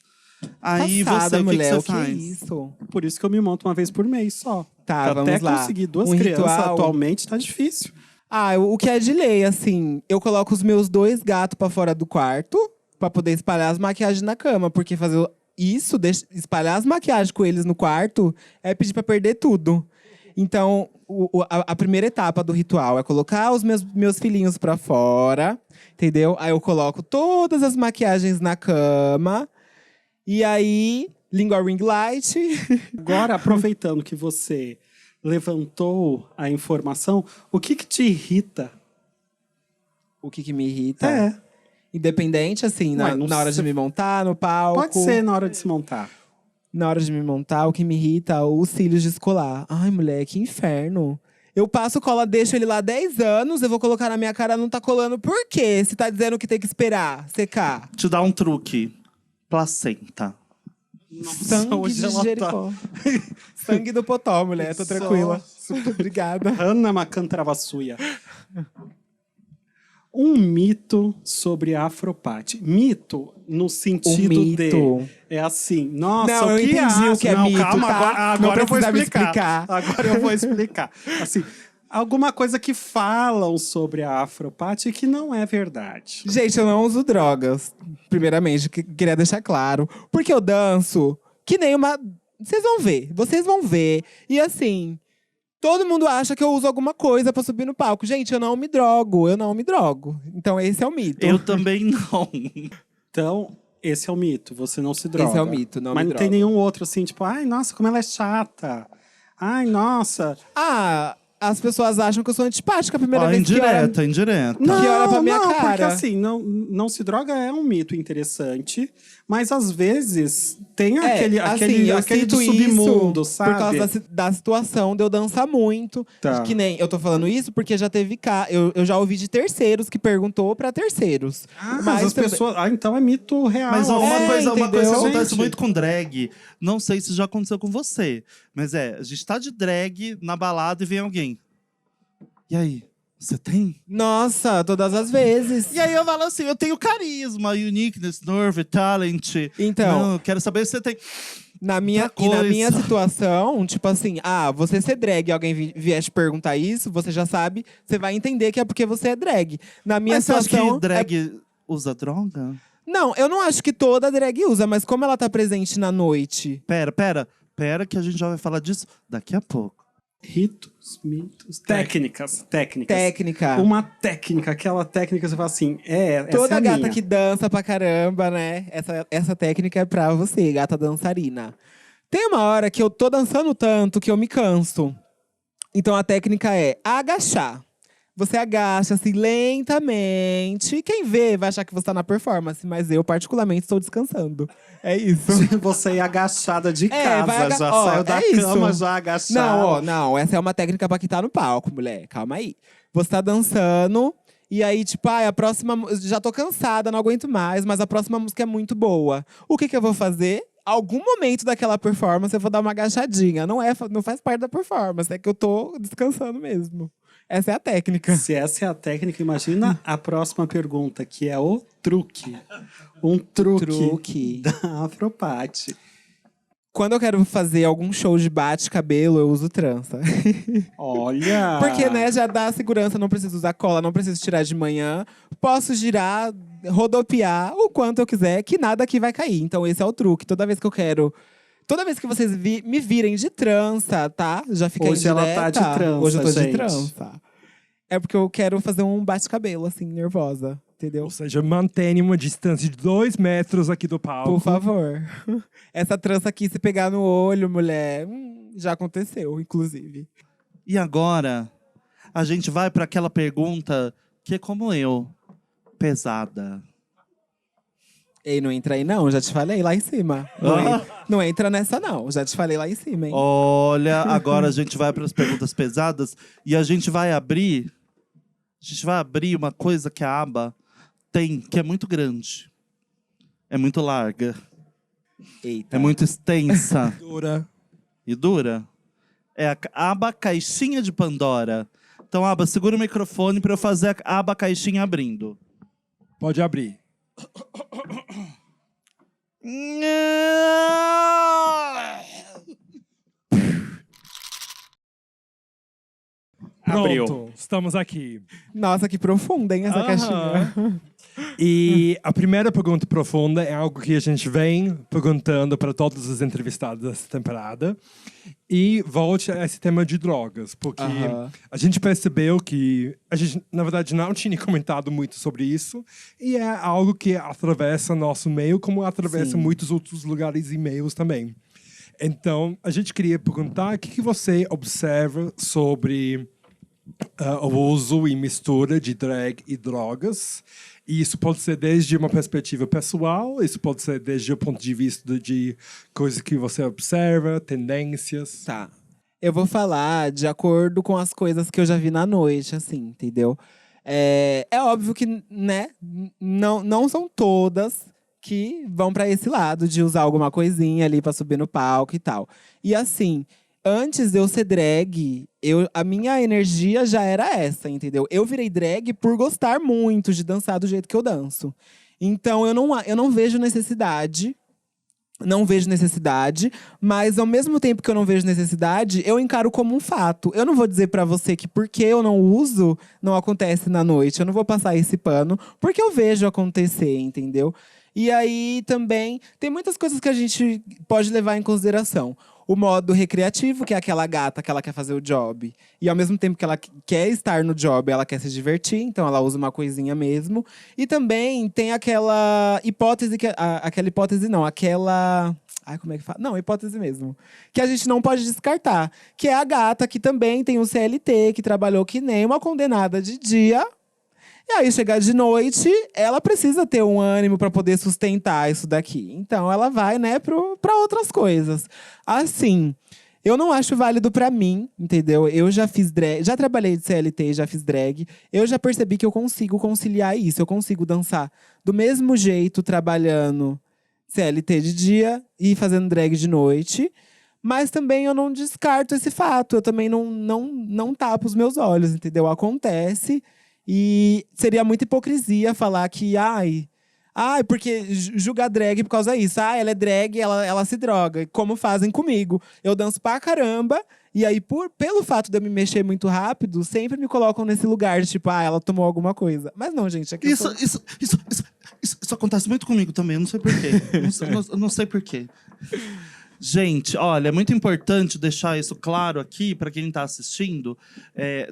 Aí Passada, você, mulher, o que você faz? é isso? Por isso que eu me monto uma vez por mês só. Tá, Até vamos lá. conseguir 2 Um crianças ritual. atualmente tá difícil. O que é de lei, assim, eu coloco os meus 2 gatos pra fora do quarto, pra poder espalhar as maquiagens na cama, porque fazer isso, espalhar as maquiagens com eles no quarto, é pedir pra perder tudo. Então, a primeira etapa do ritual é colocar os meus filhinhos pra fora, entendeu? Aí eu coloco todas as maquiagens na cama, e aí, ligo a ring light. Agora, aproveitando que você levantou a informação, o que te irrita? O que me irrita? É, Independente, assim, Ué, não na hora de sei. me montar no palco. pode ser na hora de se montar. Na hora de me montar, o que me irrita, os cílios descolar. Ai, mulher, que inferno. Eu passo cola, deixo ele lá 10 anos, eu vou colocar na minha cara, não tá colando. Por quê? Se tá dizendo que tem que esperar secar. Te dar um truque. Placenta. Sangue onde de ela tá? Jericó. Sangue do Potó, mulher. Tô tranquila. Obrigada. Ana Macantravaçuia. Um mito sobre a Afropate. Mito no sentido mito. de… É assim, nossa, Não, eu o que entendi o que é não, mito, calma, tá? agora Não eu vou precisa me explicar. explicar. Agora eu vou explicar. Assim, alguma coisa que falam sobre a Afropate que não é verdade. Gente, eu não uso drogas. Primeiramente, queria deixar claro. Porque eu danço que nem uma… Vocês vão ver. E assim… Todo mundo acha que eu uso alguma coisa pra subir no palco. Gente, eu não me drogo. Então esse é o mito. Eu também não. Então, esse é o mito, você não se droga. Esse é o mito, não Mas me não tem drogo. nenhum outro assim, tipo, ai, nossa, como ela é chata. Ai, nossa. Ah, as pessoas acham que eu sou antipática a primeira vez que olha… Indireta. Que olha pra minha cara. Porque assim, não se droga é um mito interessante, mas às vezes tem aquele eu do cito submundo, isso sabe? Por causa da situação de eu dançar muito. Tá. Que nem eu tô falando isso porque já teve eu já ouvi de terceiros que perguntou pra terceiros. Mas as também- pessoas. Ah, então é mito real. Mas ó, uma coisa que entendeu? acontece Gente. muito com drag, não sei se já aconteceu com você, mas a gente tá de drag na balada e vem alguém. E aí, você tem? Nossa, todas as vezes. E aí eu falo assim, eu tenho carisma, uniqueness, nerve, talent. Então. Não, quero saber se você tem. Na minha Outra coisa. situação, tipo assim, você ser drag e alguém vier te perguntar isso, você já sabe, você vai entender que é porque você é drag. Na minha Mas você acha situação. que drag usa droga? Não, eu não acho que toda drag usa, mas como ela tá presente na noite. Pera, que a gente já vai falar disso daqui a pouco. Ritos, mitos, técnicas. Técnica. Uma técnica, aquela técnica você fala assim, essa Toda é a gata minha. que dança pra caramba, né? Essa técnica é pra você, gata dançarina. Tem uma hora que eu tô dançando tanto que eu me canso. Então a técnica é agachar. Você agacha-se lentamente. Quem vê vai achar que você tá na performance, mas eu, particularmente, estou descansando. É isso. Você ia agachada de casa, vai já ó, saiu da é isso. cama já agachada. Não, essa é uma técnica pra quem tá no palco, mulher. Calma aí. Você tá dançando, e aí, tipo, a próxima. Já tô cansada, não aguento mais, mas a próxima música é muito boa. O que eu vou fazer? Algum momento daquela performance eu vou dar uma agachadinha. Não faz parte da performance, é que eu tô descansando mesmo. Essa é a técnica. Se essa é a técnica, imagina a próxima pergunta, que é o truque. Um truque da Afropate. Quando eu quero fazer algum show de bate-cabelo, eu uso trança. Olha! Porque, né, já dá segurança, não preciso usar cola, não preciso tirar de manhã. Posso girar, rodopiar o quanto eu quiser, que nada aqui vai cair. Então esse é o truque. Toda vez que eu quero… Toda vez que vocês me virem de trança, tá? Já fica Hoje ela tá de trança, Hoje eu tô gente. de trança. É porque eu quero fazer um bate-cabelo, assim, nervosa. Entendeu? Ou seja, mantenha uma distância de 2 metros aqui do palco. Por favor. Essa trança aqui, se pegar no olho, mulher… já aconteceu, inclusive. E agora, a gente vai para aquela pergunta que é como eu, pesada. Ei, não entra aí não, já te falei lá em cima. Não entra nessa não, já te falei lá em cima, hein? Olha, agora a gente vai para as perguntas pesadas e a gente vai abrir uma coisa que a aba tem, que é muito grande. É muito larga. Eita. É muito extensa Dura. e dura. É a aba caixinha de Pandora. Então, aba, segura o microfone para eu fazer a aba caixinha abrindo. Pode abrir. Abriu. Pronto, estamos aqui. Nossa, que profunda, hein, essa Aham. caixinha. E a primeira pergunta profunda é algo que a gente vem perguntando para todos os entrevistados dessa temporada. E volte a esse tema de drogas, porque Aham. a gente percebeu que a gente, na verdade, não tinha comentado muito sobre isso. E é algo que atravessa nosso meio, como atravessa Sim. muitos outros lugares e meios também. Então, a gente queria perguntar o que você observa sobre o uso e mistura de drag e drogas. E isso pode ser desde uma perspectiva pessoal, isso pode ser desde o ponto de vista de coisas que você observa, tendências. Tá. eu vou falar de acordo com as coisas que eu já vi na noite, assim, entendeu? É óbvio que, né, não são todas que vão pra esse lado de usar alguma coisinha ali pra subir no palco e tal. E assim, antes de eu ser drag, a minha energia já era essa, entendeu? Eu virei drag por gostar muito de dançar do jeito que eu danço. Então eu não vejo necessidade. Não vejo necessidade, mas ao mesmo tempo que eu não vejo necessidade, eu encaro como um fato. Eu não vou dizer pra você que porque eu não uso, não acontece na noite. Eu não vou passar esse pano, porque eu vejo acontecer, entendeu? E aí também tem muitas coisas que a gente pode levar em consideração. O modo recreativo, que é aquela gata que ela quer fazer o job. E ao mesmo tempo que ela quer estar no job, ela quer se divertir. Então ela usa uma coisinha mesmo. E também tem aquela hipótese, aquela hipótese não, aquela... Ai, como é que fala? Não, hipótese mesmo. Que a gente não pode descartar. Que é a gata que também tem o CLT, que trabalhou que nem uma condenada de dia. E aí, chegar de noite, ela precisa ter um ânimo para poder sustentar isso daqui. Então, ela vai, né, para outras coisas. Assim, eu não acho válido para mim, entendeu? Eu já fiz drag, já trabalhei de CLT, já fiz drag. Eu já percebi que eu consigo conciliar isso. Eu consigo dançar do mesmo jeito, trabalhando CLT de dia e fazendo drag de noite. Mas também eu não descarto esse fato. Eu também não tapo os meus olhos, entendeu? Acontece. E seria muita hipocrisia falar que, porque julgar drag por causa disso. Ela é drag, ela se droga. Como fazem comigo. Eu danço pra caramba. E aí, pelo fato de eu me mexer muito rápido, sempre me colocam nesse lugar de tipo, ela tomou alguma coisa. Mas não, gente. É que Isso acontece muito comigo também, eu não sei porquê. Não sei porquê. Gente, olha, é muito importante deixar isso claro aqui para quem está assistindo.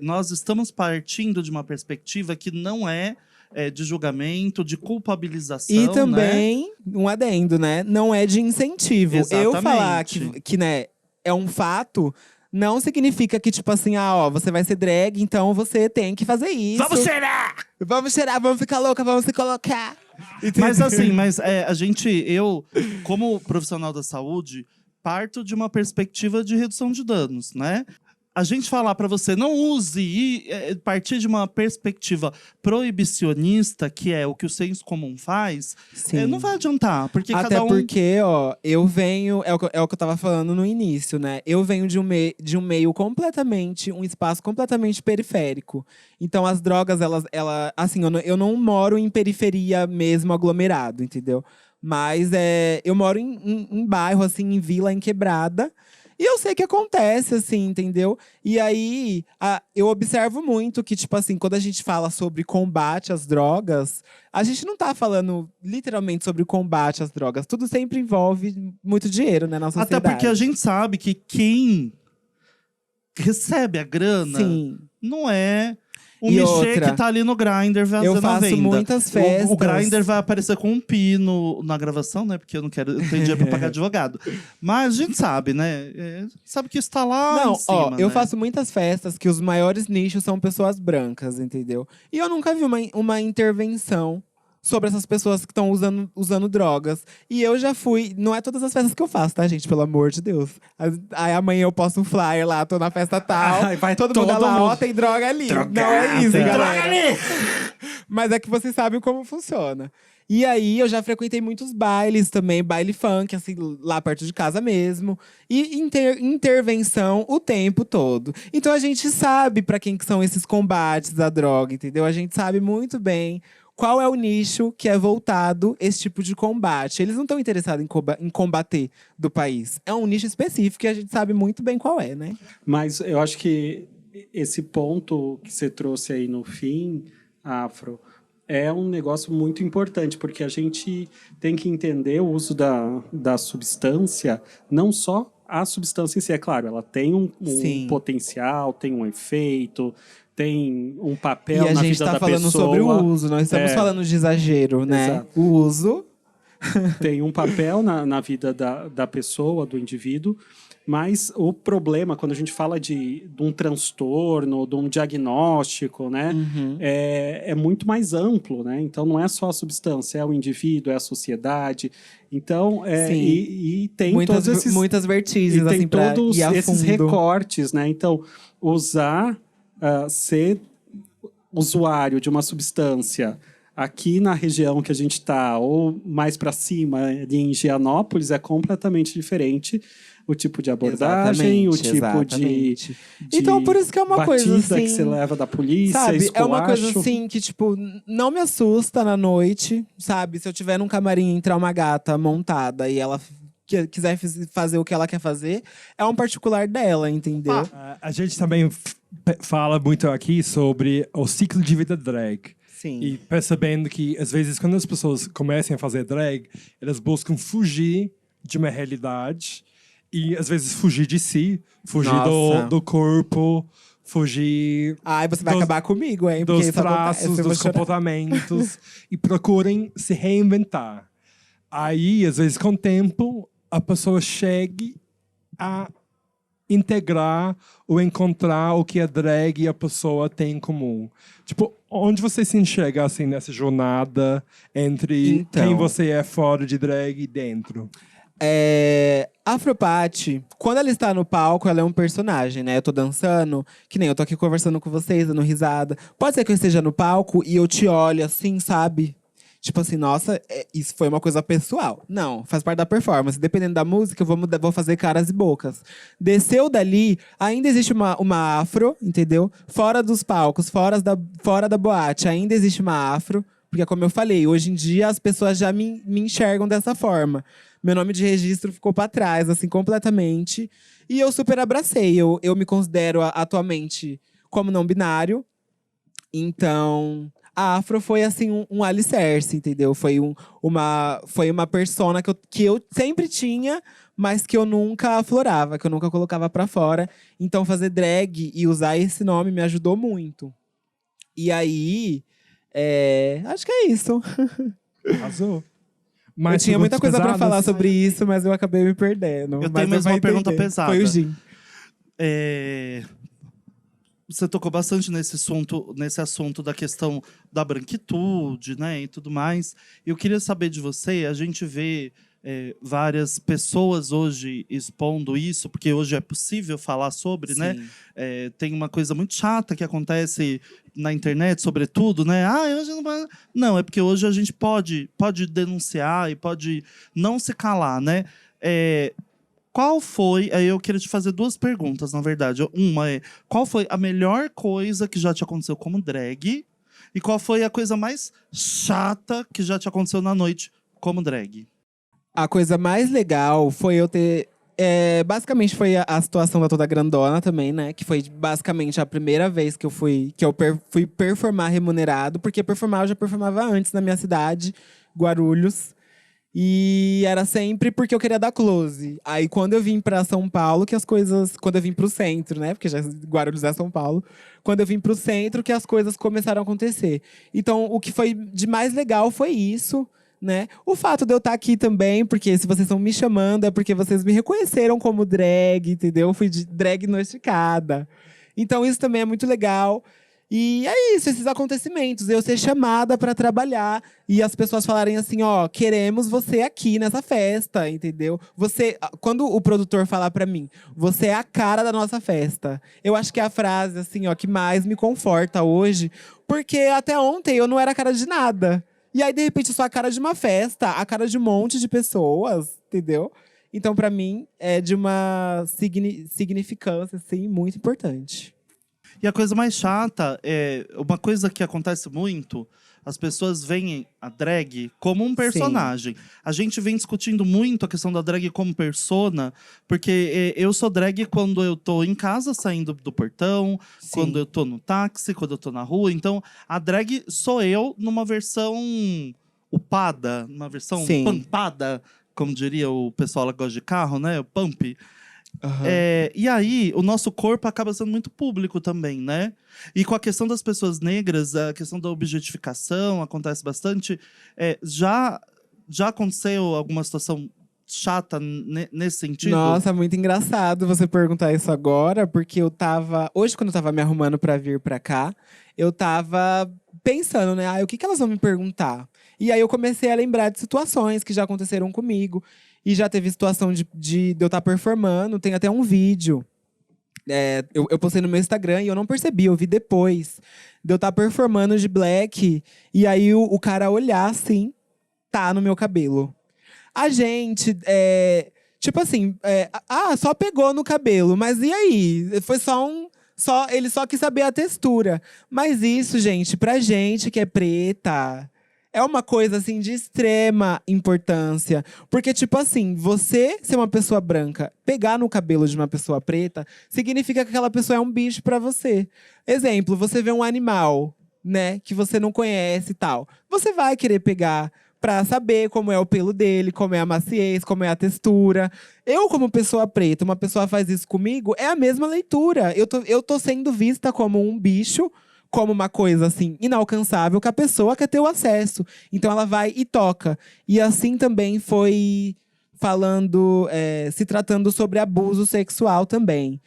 Nós estamos partindo de uma perspectiva que não é de julgamento, de culpabilização. E também, um adendo, né? Não é de incentivo. Exatamente. Eu falar que né, é um fato, não significa que, tipo assim, você vai ser drag, então você tem que fazer isso. Vamos cheirar! Vamos cheirar, vamos ficar louca, vamos se colocar. Mas assim, eu, como profissional da saúde, parto de uma perspectiva de redução de danos, né? A gente falar para você não use e partir de uma perspectiva proibicionista, que é o que o senso comum faz, não vai adiantar. Porque até porque, eu venho… É o que eu tava falando no início, né? Eu venho de um meio completamente… Um espaço completamente periférico. Então, as drogas, assim, eu não moro em periferia mesmo, aglomerado, entendeu? Mas eu moro em bairro, assim, em vila, em quebrada. E eu sei que acontece, assim, entendeu? E aí, eu observo muito que, tipo assim, quando a gente fala sobre combate às drogas, a gente não tá falando literalmente sobre combate às drogas. Tudo sempre envolve muito dinheiro, né, na sociedade. Até porque a gente sabe que quem recebe a grana não é o Michê que tá ali no Grindr fazendo eu faço a venda. Muitas festas. O Grindr vai aparecer com um pino na gravação, né? Porque eu não tenho dinheiro pra pagar advogado. Mas a gente sabe, né? Sabe que isso tá lá em cima, eu né? faço muitas festas que os maiores nichos são pessoas brancas, entendeu? E eu nunca vi uma intervenção sobre essas pessoas que estão usando drogas. E eu já fui… Não é todas as festas que eu faço, tá, gente? Pelo amor de Deus. Aí amanhã eu posto um flyer lá, tô na festa tal. Vai todo mundo lá, tem droga ali. Não é isso, galera. Droga ali! Mas é que vocês sabem como funciona. E aí, eu já frequentei muitos bailes também. Baile funk, assim, lá perto de casa mesmo. E intervenção o tempo todo. Então, a gente sabe pra quem que são esses combates à droga, entendeu? A gente sabe muito bem qual é o nicho que é voltado esse tipo de combate. Eles não estão interessados em combater do país. É um nicho específico e a gente sabe muito bem qual é, né? Mas eu acho que esse ponto que você trouxe aí no fim, Afro, é um negócio muito importante, porque a gente tem que entender o uso da substância, não só a substância em si. É claro, ela tem um potencial, tem um efeito, tem um papel na vida da pessoa. E a gente está falando sobre o uso, nós estamos falando de exagero, né? Exato. O uso tem um papel na vida da pessoa, do indivíduo, mas o problema, quando a gente fala de um transtorno, de um diagnóstico, né, é muito mais amplo, né? Então, não é só a substância, é o indivíduo, é a sociedade. Então, e tem muitas, todos esses... muitas vertigens, E tem assim, pra todos ir a esses fundo. recortes, né? Então, ser usuário de uma substância aqui na região que a gente está, ou mais para cima, ali em Gianópolis, é completamente diferente o tipo de abordagem, o tipo de Então, por isso que é uma coisa batida assim, que você leva da polícia, sabe, é uma coisa esculacho. assim que, tipo, não me assusta na noite, sabe? Se eu tiver num camarim e entrar uma gata montada e ela quiser fazer o que ela quer fazer, é um particular dela, entendeu? A gente também fala muito aqui sobre o ciclo de vida drag. Sim. E percebendo que, às vezes, quando as pessoas começam a fazer drag, elas buscam fugir de uma realidade e, às vezes, fugir de si, fugir do corpo, fugir... Ai, você vai acabar comigo, hein? Dos Porque isso traços, acontece, eu vou dos chorar. comportamentos e procurem se reinventar. Aí, às vezes, com o tempo, a pessoa chega a integrar ou encontrar o que a drag e a pessoa têm em comum. Tipo, onde você se enxerga, assim, nessa jornada entre quem você é fora de drag e dentro? A Afropati, quando ela está no palco, ela é um personagem, né? Eu tô dançando, que nem eu tô aqui conversando com vocês, dando risada. Pode ser que eu esteja no palco e eu te olhe assim, sabe? Tipo assim, nossa, isso foi uma coisa pessoal. Não, faz parte da performance. Dependendo da música, eu vou fazer caras e bocas. Desceu dali, ainda existe uma afro, entendeu? Fora dos palcos, fora da boate, ainda existe uma afro. Porque, como eu falei, hoje em dia as pessoas já me enxergam dessa forma. Meu nome de registro ficou pra trás, assim, completamente. E eu super abracei. Eu me considero atualmente como não binário. Então, a afro foi, assim, um alicerce, entendeu? Foi uma persona que eu sempre tinha, mas que eu nunca aflorava, que eu nunca colocava pra fora. Então, fazer drag e usar esse nome me ajudou muito. E aí, acho que é isso. Arrasou. Eu tinha muita coisa pra falar sobre isso, mas eu acabei me perdendo. Eu tenho mais uma pergunta pesada. Foi o Jim. Você tocou bastante nesse assunto da questão da branquitude, né, e tudo mais. Eu queria saber de você, a gente vê várias pessoas hoje expondo isso, porque hoje é possível falar sobre, né? Tem uma coisa muito chata que acontece na internet, sobretudo, né? Hoje não... Não, é porque hoje a gente pode denunciar e pode não se calar, né? Qual foi... Aí eu queria te fazer duas perguntas, na verdade. Uma qual foi a melhor coisa que já te aconteceu como drag? E qual foi a coisa mais chata que já te aconteceu na noite como drag? A coisa mais legal foi eu ter... basicamente foi a situação da Toda Grandona também, né? Que foi basicamente a primeira vez que eu fui performar remunerado. Porque performar eu já performava antes na minha cidade, Guarulhos. E era sempre porque eu queria dar close. Aí quando eu vim pra São Paulo, quando eu vim pro centro, né? Porque já Guarulhos é São Paulo. Quando eu vim pro centro, que as coisas começaram a acontecer. Então, o que foi de mais legal foi isso, né? O fato de eu estar aqui também, porque se vocês estão me chamando, é porque vocês me reconheceram como drag, entendeu? Eu fui dragnosticada. Então, isso também é muito legal. E é isso, esses acontecimentos. Eu ser chamada para trabalhar e as pessoas falarem assim, ó, queremos você aqui nessa festa, entendeu? Quando o produtor falar para mim, você é a cara da nossa festa. Eu acho que é a frase, assim, ó, que mais me conforta hoje. Porque até ontem eu não era cara de nada. E aí, de repente, eu sou a cara de uma festa, a cara de um monte de pessoas, entendeu? Então, para mim, é de uma significância, assim, muito importante. E a coisa mais chata uma coisa que acontece muito, as pessoas veem a drag como um personagem. Sim. A gente vem discutindo muito a questão da drag como persona, porque eu sou drag quando eu tô em casa, saindo do portão, sim, quando eu tô no táxi, quando eu tô na rua. Então, a drag sou eu numa versão upada, numa versão sim, pampada, como diria o pessoal que gosta de carro, né? O pump. Uhum. E aí, o nosso corpo acaba sendo muito público também, né? E com a questão das pessoas negras, a questão da objetificação acontece bastante. Já já aconteceu alguma situação chata nesse sentido? Nossa, muito engraçado você perguntar isso agora, porque eu tava. Hoje, quando eu tava me arrumando pra vir pra cá, eu tava pensando, né? O que elas vão me perguntar? E aí eu comecei a lembrar de situações que já aconteceram comigo. E já teve situação de eu estar performando. Tem até um vídeo. Eu postei no meu Instagram e eu não percebi, eu vi depois. De eu estar performando de black. E aí o cara olhar assim, tá no meu cabelo. A gente, tipo assim, só pegou no cabelo, mas e aí? Foi ele só quis saber a textura. Mas isso, gente, pra gente que é preta, é uma coisa, assim, de extrema importância. Porque, tipo assim, você ser uma pessoa branca, pegar no cabelo de uma pessoa preta, significa que aquela pessoa é um bicho pra você. Exemplo, você vê um animal, né, que você não conhece e tal. Você vai querer pegar pra saber como é o pelo dele, como é a maciez, como é a textura. Eu, como pessoa preta, uma pessoa faz isso comigo, é a mesma leitura. Eu tô sendo vista como um bicho, como uma coisa, assim, inalcançável, que a pessoa quer ter o acesso. Então ela vai e toca. E assim também foi falando, se tratando sobre abuso sexual também.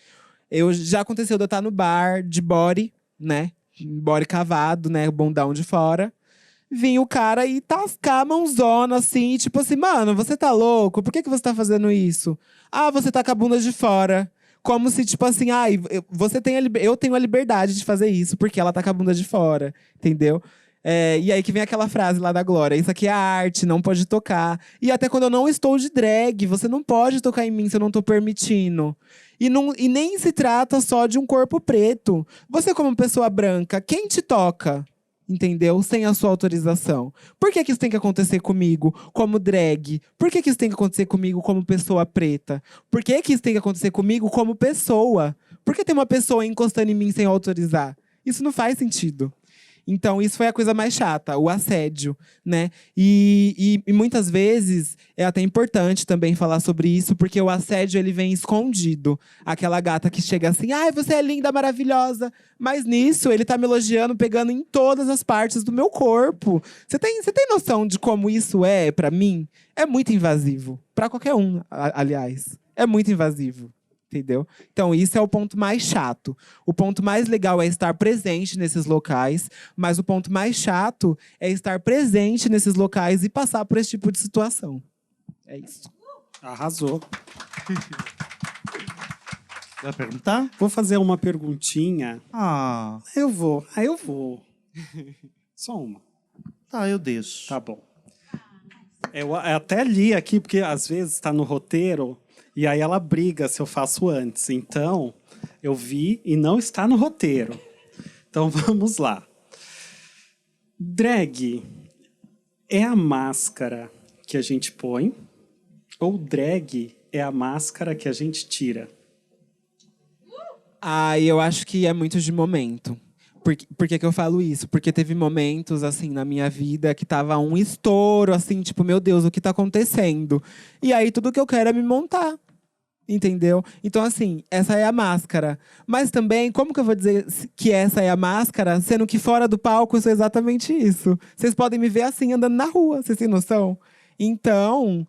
Já aconteceu de eu estar no bar de body, né? Body cavado, né? Bundão de fora. Vinha o cara e tascar a mãozona, assim, tipo assim, mano, você tá louco? Por que você tá fazendo isso? Ah, você tá com a bunda de fora. Como se, tipo assim, eu tenho a liberdade de fazer isso, porque ela tá com a bunda de fora, entendeu? E aí que vem aquela frase lá da Glória, isso aqui é arte, não pode tocar. E até quando eu não estou de drag, você não pode tocar em mim se eu não tô permitindo. E nem se trata só de um corpo preto. Você, como pessoa branca, quem te toca? Entendeu? Sem a sua autorização. Por que isso tem que acontecer comigo como drag? Por que isso tem que acontecer comigo como pessoa preta? Por que isso tem que acontecer comigo como pessoa? Por que tem uma pessoa encostando em mim sem autorizar? Isso não faz sentido. Então, isso foi a coisa mais chata, o assédio, né? E muitas vezes é até importante também falar sobre isso, porque o assédio, ele vem escondido. Aquela gata que chega assim, ai, você é linda, maravilhosa. Mas nisso, ele tá me elogiando, pegando em todas as partes do meu corpo. Você tem noção de como isso é, pra mim? É muito invasivo. Pra qualquer um, aliás. É muito invasivo. Entendeu? Então, isso é o ponto mais chato. O ponto mais legal é estar presente nesses locais, mas o ponto mais chato é estar presente nesses locais e passar por esse tipo de situação. É isso. Arrasou. Vai perguntar? Vou fazer uma perguntinha. Eu vou. Só uma. Tá, eu deixo. Tá bom. Eu até li aqui, porque às vezes está no roteiro, e aí ela briga se eu faço antes. Então, eu vi e não está no roteiro. Então, vamos lá. Drag é a máscara que a gente põe ou drag é a máscara que a gente tira? Eu acho que é muito de momento. Por que eu falo isso? Porque teve momentos, assim, na minha vida que tava um estouro, assim, tipo, meu Deus, o que tá acontecendo? E aí, tudo que eu quero é me montar. Entendeu? Então, assim, essa é a máscara. Mas também, como que eu vou dizer que essa é a máscara, sendo que fora do palco eu sou exatamente isso? Vocês podem me ver assim, andando na rua, vocês têm noção? Então,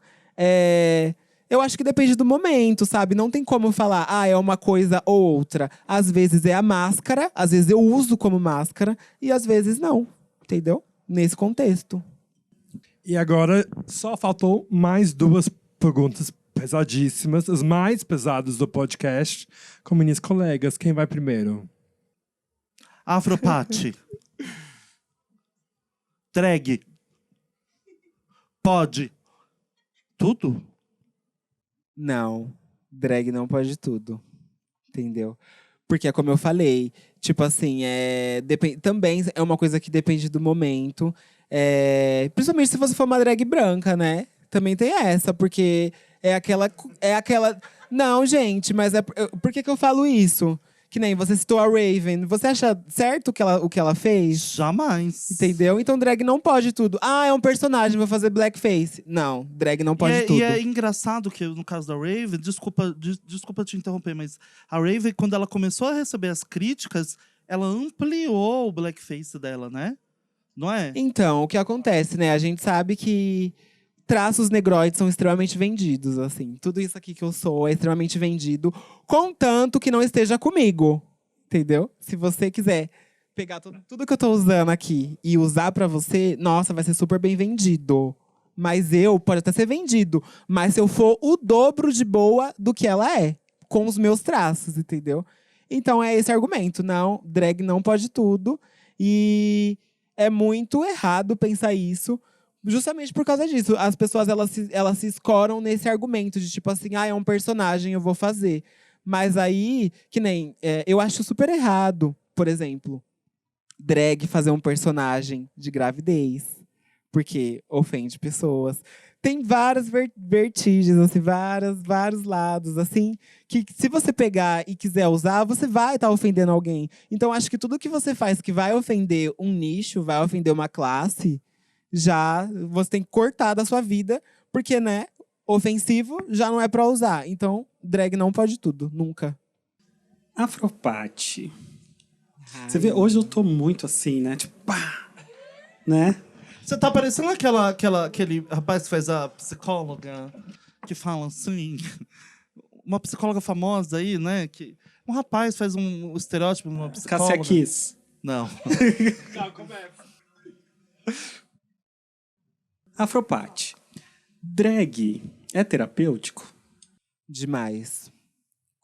eu acho que depende do momento, sabe? Não tem como falar, é uma coisa ou outra. Às vezes é a máscara, às vezes eu uso como máscara, e às vezes não. Entendeu? Nesse contexto. E agora, só faltou mais duas perguntas pesadíssimas, as mais pesadas do podcast, com minhas colegas. Quem vai primeiro? Afropate. Drag. Pode. Tudo? Não. Drag não pode tudo. Entendeu? Porque é como eu falei, tipo assim, também é uma coisa que depende do momento. Principalmente se você for uma drag branca, né? Também tem essa, porque é aquela... Não, gente, mas por que eu falo isso? Que nem você citou a Raven. Você acha certo o que ela fez? Jamais. Entendeu? Então drag não pode tudo. É um personagem, vou fazer blackface. Não, drag não pode tudo. E é engraçado que, no caso da Raven, desculpa te interromper, mas a Raven, quando ela começou a receber as críticas, ela ampliou o blackface dela, né? Não é? Então, o que acontece, né? A gente sabe que traços negroides são extremamente vendidos, assim. Tudo isso aqui que eu sou é extremamente vendido, contanto que não esteja comigo, entendeu? Se você quiser pegar tudo que eu tô usando aqui e usar pra você, nossa, vai ser super bem vendido. Mas pode até ser vendido, mas se eu for o dobro de boa do que ela é, com os meus traços, entendeu? Então é esse argumento, não, drag não pode tudo, e é muito errado pensar isso, justamente por causa disso. As pessoas, elas se escoram nesse argumento de tipo assim, é um personagem, eu vou fazer. Mas aí, que nem, eu acho super errado, por exemplo, drag fazer um personagem de gravidez, porque ofende pessoas. Tem várias vertigens, assim, vários lados, assim, que se você pegar e quiser usar, você vai estar ofendendo alguém. Então, acho que tudo que você faz que vai ofender um nicho, vai ofender uma classe, já você tem que cortar da sua vida, porque, né, ofensivo já não é pra usar. Então, drag não pode tudo, nunca. Afropate. Você vê, hoje eu tô muito assim, né? Tipo, pá! Né? Você tá parecendo aquele rapaz que faz a psicóloga, que fala assim... Uma psicóloga famosa aí, né? Que um rapaz faz um estereótipo de uma psicóloga. Cássia Kiss. Não. Afropate. Drag é terapêutico? Demais.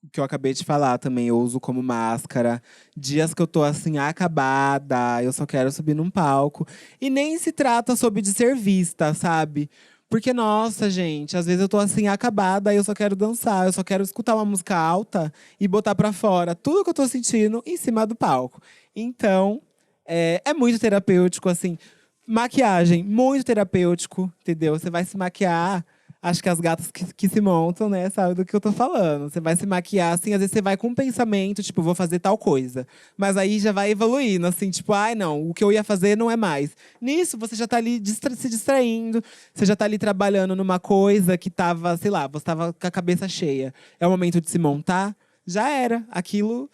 O que eu acabei de falar também, eu uso como máscara. Dias que eu tô assim, acabada, eu só quero subir num palco. E nem se trata sobre de ser vista, sabe? Porque, nossa, gente, às vezes eu tô assim, acabada, e eu só quero dançar, eu só quero escutar uma música alta e botar pra fora tudo que eu tô sentindo em cima do palco. Então, é muito terapêutico, assim. Maquiagem, muito terapêutico, entendeu? Você vai se maquiar. Acho que as gatas que se montam, né, sabem do que eu tô falando. Você vai se maquiar, assim, às vezes você vai com um pensamento, tipo, vou fazer tal coisa. Mas aí já vai evoluindo, assim, tipo, não, o que eu ia fazer não é mais. Nisso, você já tá ali se distraindo, você já tá ali trabalhando numa coisa que tava, sei lá, você tava com a cabeça cheia. É o momento de se montar, já era. Aquilo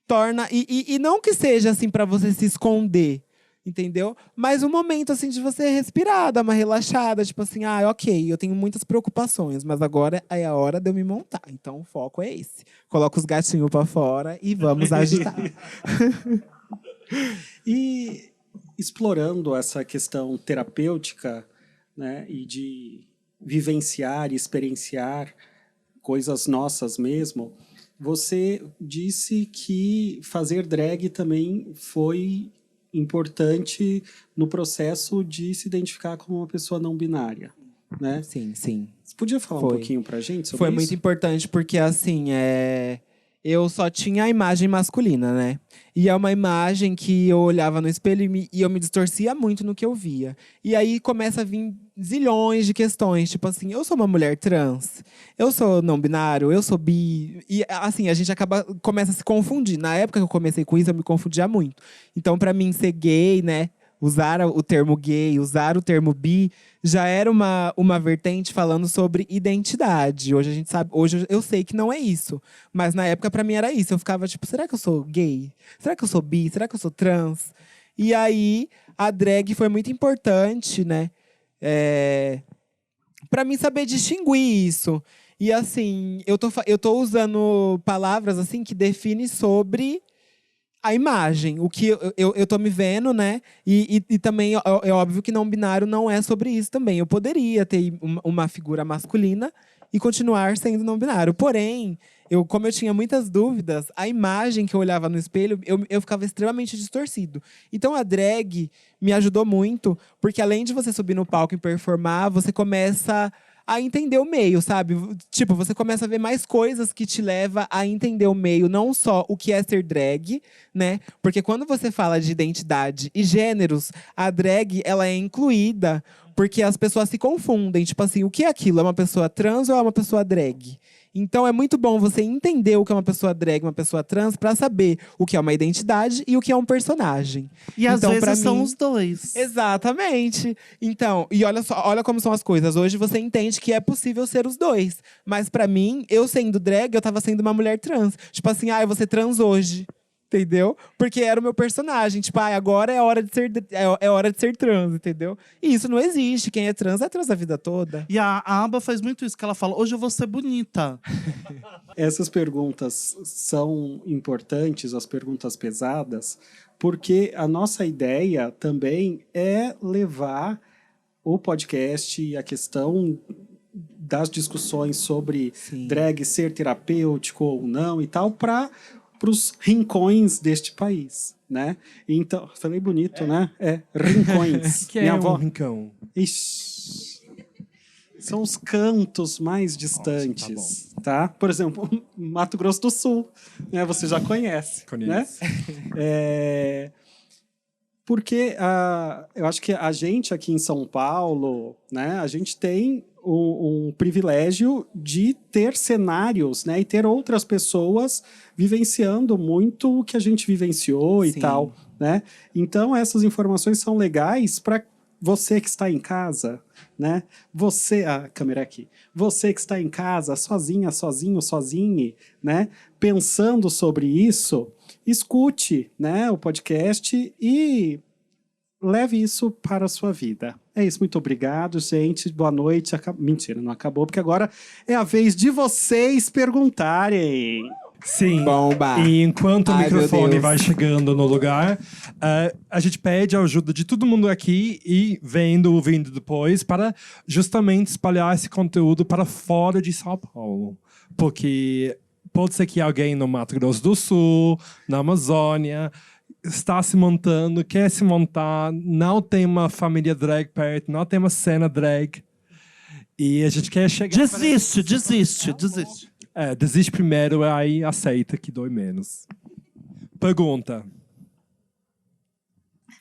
torna... E não que seja, assim, pra você se esconder, entendeu? Mas um momento, assim, de você respirar, dar uma relaxada. Tipo assim, ok, eu tenho muitas preocupações, mas agora é a hora de eu me montar. Então, o foco é esse. Coloca os gatinhos pra fora e vamos agitar. E explorando essa questão terapêutica, né, e de vivenciar e experienciar coisas nossas mesmo, você disse que fazer drag também foi importante no processo de se identificar como uma pessoa não binária, né? Sim, sim. Você podia falar um pouquinho pra gente sobre isso? Foi muito importante porque, assim, eu só tinha a imagem masculina, né? E é uma imagem que eu olhava no espelho e eu me distorcia muito no que eu via. E aí começa a vir zilhões de questões, tipo assim, eu sou uma mulher trans, eu sou não binário, eu sou bi. E assim, a gente começa a se confundir. Na época que eu comecei com isso, eu me confundia muito. Então, pra mim, ser gay, né? Usar o termo gay, usar o termo bi, já era uma vertente falando sobre identidade. Hoje a gente sabe, hoje eu sei que não é isso. Mas na época, pra mim, era isso. Eu ficava tipo, será que eu sou gay? Será que eu sou bi? Será que eu sou trans? E aí, a drag foi muito importante, né? Pra mim saber distinguir isso. E assim, eu tô usando palavras assim que definem sobre a imagem, o que eu tô me vendo, né? E também é óbvio que não binário não é sobre isso também. Eu poderia ter uma figura masculina e continuar sendo não binário. Porém, como eu tinha muitas dúvidas, a imagem que eu olhava no espelho, eu ficava extremamente distorcido. Então a drag me ajudou muito, porque além de você subir no palco e performar, você começa a entender o meio, sabe? Tipo, você começa a ver mais coisas que te leva a entender o meio, não só o que é ser drag, né? Porque quando você fala de identidade e gêneros, a drag, ela é incluída, porque as pessoas se confundem. Tipo assim, o que é aquilo? É uma pessoa trans ou é uma pessoa drag? Então é muito bom você entender o que é uma pessoa drag, uma pessoa trans, pra saber o que é uma identidade e o que é um personagem. E às então, vezes são mim, os dois. Exatamente. Então, e olha só, olha como são as coisas. Hoje você entende que é possível ser os dois. Mas pra mim, eu sendo drag, eu tava sendo uma mulher trans. Tipo assim, eu vou ser trans hoje. entendeu? Porque era o meu personagem. Tipo, agora é hora de ser, é hora de ser trans, entendeu? E isso não existe. Quem é trans a vida toda. E a Aba faz muito isso, que ela fala, hoje eu vou ser bonita. Essas perguntas são importantes, as perguntas pesadas, porque a nossa ideia também é levar o podcast e a questão das discussões sobre drag ser terapêutico ou não e tal, para os rincões deste país, né? Então, falei bonito, né? Rincões. Que Minha é avó. um rincão. Ixi. São os cantos mais distantes, tá? Por exemplo, Mato Grosso do Sul, né? Você já conhece, Conheço. né? Porque eu acho que a gente aqui em São Paulo, né? A gente tem um privilégio de ter cenários, né? E ter outras pessoas vivenciando muito o que a gente vivenciou e tal, né? Então, essas informações são legais para você que está em casa, né? Você, a câmera aqui. Você que está em casa, sozinha, sozinho, sozinhe, né? Pensando sobre isso, escute, né, o podcast e leve isso para a sua vida. É isso, muito obrigado, gente. Boa noite. Mentira, não acabou, porque agora é a vez de vocês perguntarem. Sim. Bomba. E enquanto o Ai, microfone meu Deus. vai chegando no lugar, a gente pede a ajuda de todo mundo aqui e ouvindo depois, para justamente espalhar esse conteúdo para fora de São Paulo. Porque pode ser que alguém no Mato Grosso do Sul, na Amazônia, está se montando, quer se montar, não tem uma família drag perto, não tem uma cena drag. E a gente quer chegar... Desiste. Desiste primeiro, aí aceita que dói menos. Pergunta.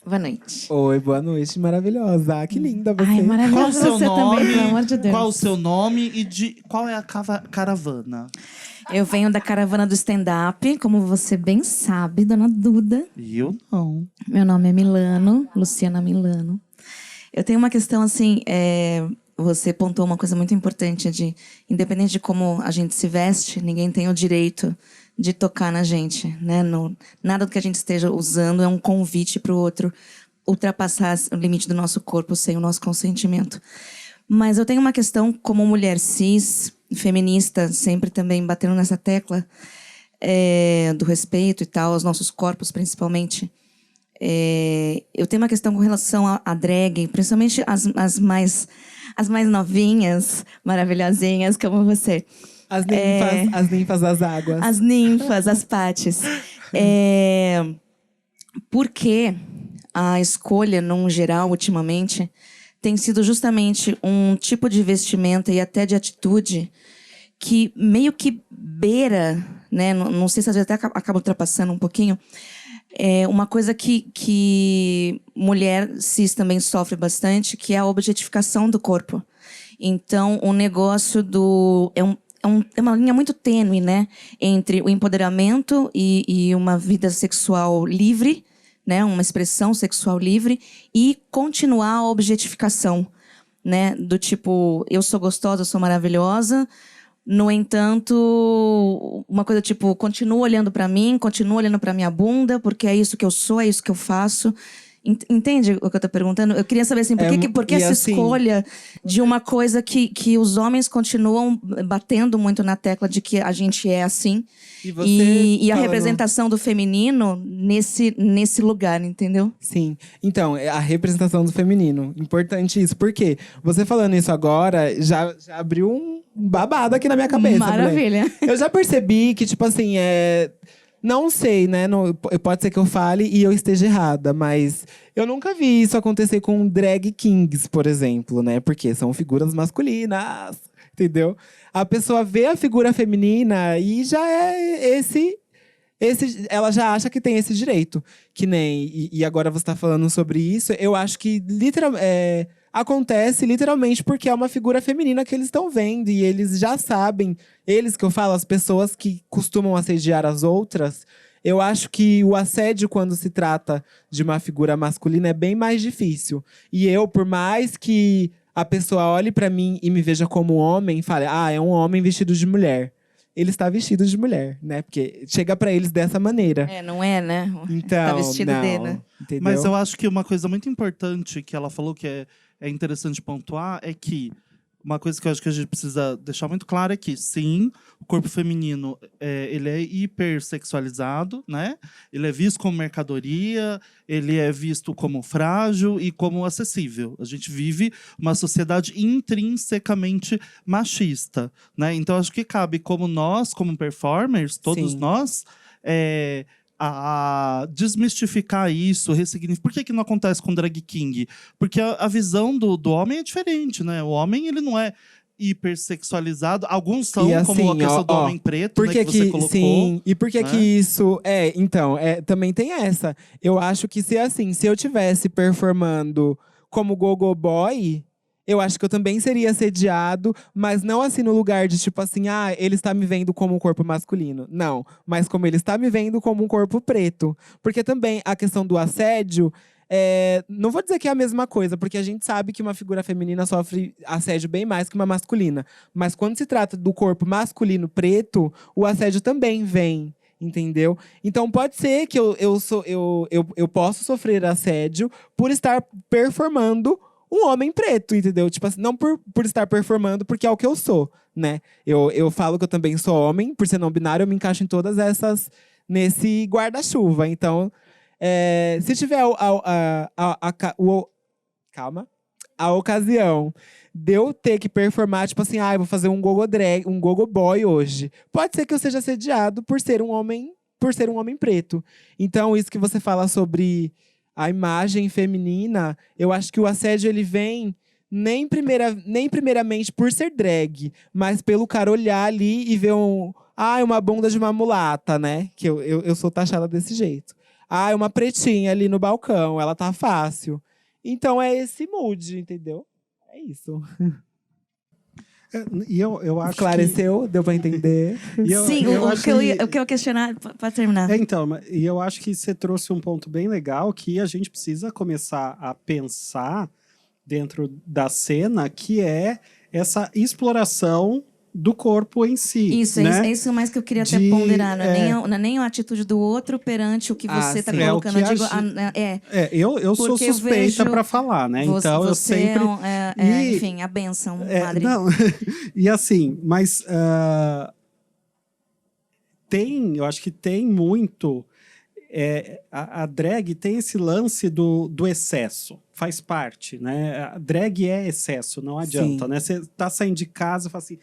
Boa noite. Oi, boa noite, maravilhosa. Que linda você. Ai, Qual o maravilhosa seu você nome? também, pelo amor de Deus. Qual o seu nome e qual é a caravana? Eu venho da caravana do stand-up, como você bem sabe, dona Duda. E eu não. Meu nome é Milano, Luciana Milano. Eu tenho uma questão assim, você pontuou uma coisa muito importante de, independente de como a gente se veste, ninguém tem o direito de tocar na gente, né? Nada do que a gente esteja usando é um convite para o outro ultrapassar o limite do nosso corpo sem o nosso consentimento. Mas eu tenho uma questão como mulher cis, feminista, sempre também batendo nessa tecla do respeito e tal, aos nossos corpos principalmente. Eu tenho uma questão com relação a drag, principalmente as mais novinhas, maravilhosinhas como você. As ninfas das águas. As ninfas, as pates. Porque a escolha, num geral, ultimamente, tem sido justamente um tipo de vestimenta e até de atitude que meio que beira, né? Não sei se às vezes até acaba ultrapassando um pouquinho, uma coisa que mulher cis também sofre bastante, que é a objetificação do corpo. Então, o negócio é uma linha muito tênue, né? Entre o empoderamento e uma vida sexual livre, né? Uma expressão sexual livre, e continuar a objetificação, né? Do tipo, eu sou gostosa, eu sou maravilhosa. No entanto, uma coisa tipo, continuo olhando pra mim, continuo olhando pra minha bunda, porque é isso que eu sou, é isso que eu faço. Entende o que eu tô perguntando? Eu queria saber assim, por que essa assim, escolha de uma coisa que os homens continuam batendo muito na tecla de que a gente é assim, e a representação do feminino nesse lugar, entendeu? Sim. Então, a representação do feminino. Importante isso. Por quê? Você falando isso agora, já abriu um babado aqui na minha cabeça. Maravilha. Mulher. Eu já percebi que, tipo assim, não sei, né? Pode ser que eu fale e eu esteja errada, mas eu nunca vi isso acontecer com drag kings, por exemplo, né? Porque são figuras masculinas, entendeu? A pessoa vê a figura feminina e já é ela já acha que tem esse direito. Que nem. E agora você tá falando sobre isso, eu acho que acontece literalmente porque é uma figura feminina que eles estão vendo e eles já sabem. Eles que eu falo, as pessoas que costumam assediar as outras, eu acho que o assédio, quando se trata de uma figura masculina, é bem mais difícil. E eu, por mais que a pessoa olhe pra mim e me veja como homem, fale, é um homem vestido de mulher. ele está vestido de mulher, né? Porque chega pra eles dessa maneira. Não é, né? Então, Tá vestido não, de, né? entendeu? Mas eu acho que uma coisa muito importante que ela falou que é interessante pontuar é que uma coisa que eu acho que a gente precisa deixar muito claro é que, sim, o corpo feminino ele é hipersexualizado, né? Ele é visto como mercadoria, ele é visto como frágil e como acessível. A gente vive uma sociedade intrinsecamente machista, né? Então, acho que cabe como nós, como performers, todos Sim. nós, a desmistificar isso, ressignificar. Por que não acontece com drag king? Porque a visão do homem é diferente, né? O homem, ele não é hipersexualizado. Alguns são, E assim, como a questão ó, do homem preto, Por né, que que você colocou. sim, e por que né? que isso... Então, também tem essa. Eu acho que se eu tivesse performando como go-go boy, eu acho que eu também seria assediado, mas não assim no lugar de tipo assim, ele está me vendo como um corpo masculino. Não, mas como ele está me vendo como um corpo preto. Porque também a questão do assédio, não vou dizer que é a mesma coisa, porque a gente sabe que uma figura feminina sofre assédio bem mais que uma masculina. Mas quando se trata do corpo masculino preto, o assédio também vem. Entendeu? Então pode ser que eu possa sofrer assédio por estar performando um homem preto, entendeu? Tipo assim, não por estar performando, porque é o que eu sou, né? Eu falo que eu também sou homem, por ser não binário, eu me encaixo em todas essas, nesse guarda-chuva. Então, se tiver a ocasião de eu ter que performar, tipo assim, eu vou fazer um gogo boy hoje. Pode ser que eu seja assediado por ser um homem preto. Então, isso que você fala sobre a imagem feminina, eu acho que o assédio ele vem nem primeiramente por ser drag, mas pelo cara olhar ali e ver uma bunda de uma mulata, né? Que eu sou taxada desse jeito. Uma pretinha ali no balcão, ela tá fácil. Então é esse mood, entendeu? É isso. E eu acho Esclareceu? Deu pra entender? Sim, o que eu ia questionar, para terminar. Então, e eu acho que você trouxe um ponto bem legal que a gente precisa começar a pensar dentro da cena, que é essa exploração do corpo em si. Isso, né? é isso mais que eu queria até ponderar. Não é nem a atitude do outro perante o que você está sim. colocando. Eu sou Porque eu suspeita vejo para falar, né? Então eu sempre. Enfim, a bênção, madre. Não, e assim, mas eu acho que tem muito. A drag tem esse lance do excesso, faz parte, né? A drag é excesso, não adianta, Sim. né? Você tá saindo de casa e fala assim,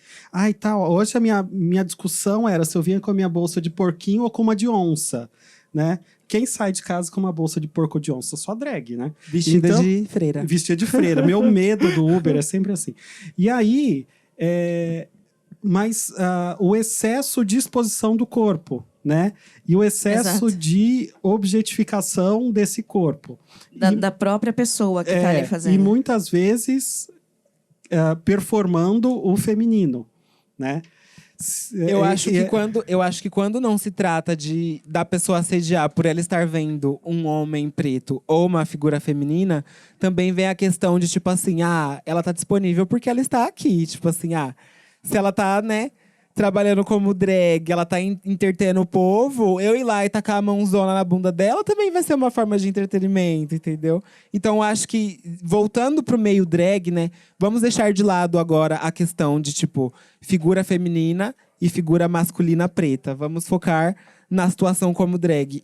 hoje a minha discussão era se eu vinha com a minha bolsa de porquinho ou com uma de onça, né? Quem sai de casa com uma bolsa de porco ou de onça? Só drag, né? Vestida de freira. Vestida de freira. Meu medo do Uber é sempre assim. E aí, mas o excesso de exposição do corpo, né? E o excesso de objetificação desse corpo. Da própria pessoa que está ali fazendo. E muitas vezes performando o feminino, né? Eu acho que quando não se trata da pessoa assediar por ela estar vendo um homem preto ou uma figura feminina, também vem a questão de, tipo assim, ela tá disponível porque ela está aqui. Tipo assim, se ela tá, né, trabalhando como drag, ela tá entretendo o povo, eu ir lá e tacar a mãozona na bunda dela também vai ser uma forma de entretenimento, entendeu? Então, acho que, voltando pro meio drag, né, vamos deixar de lado agora a questão de, tipo, figura feminina e figura masculina preta. Vamos focar na situação como drag.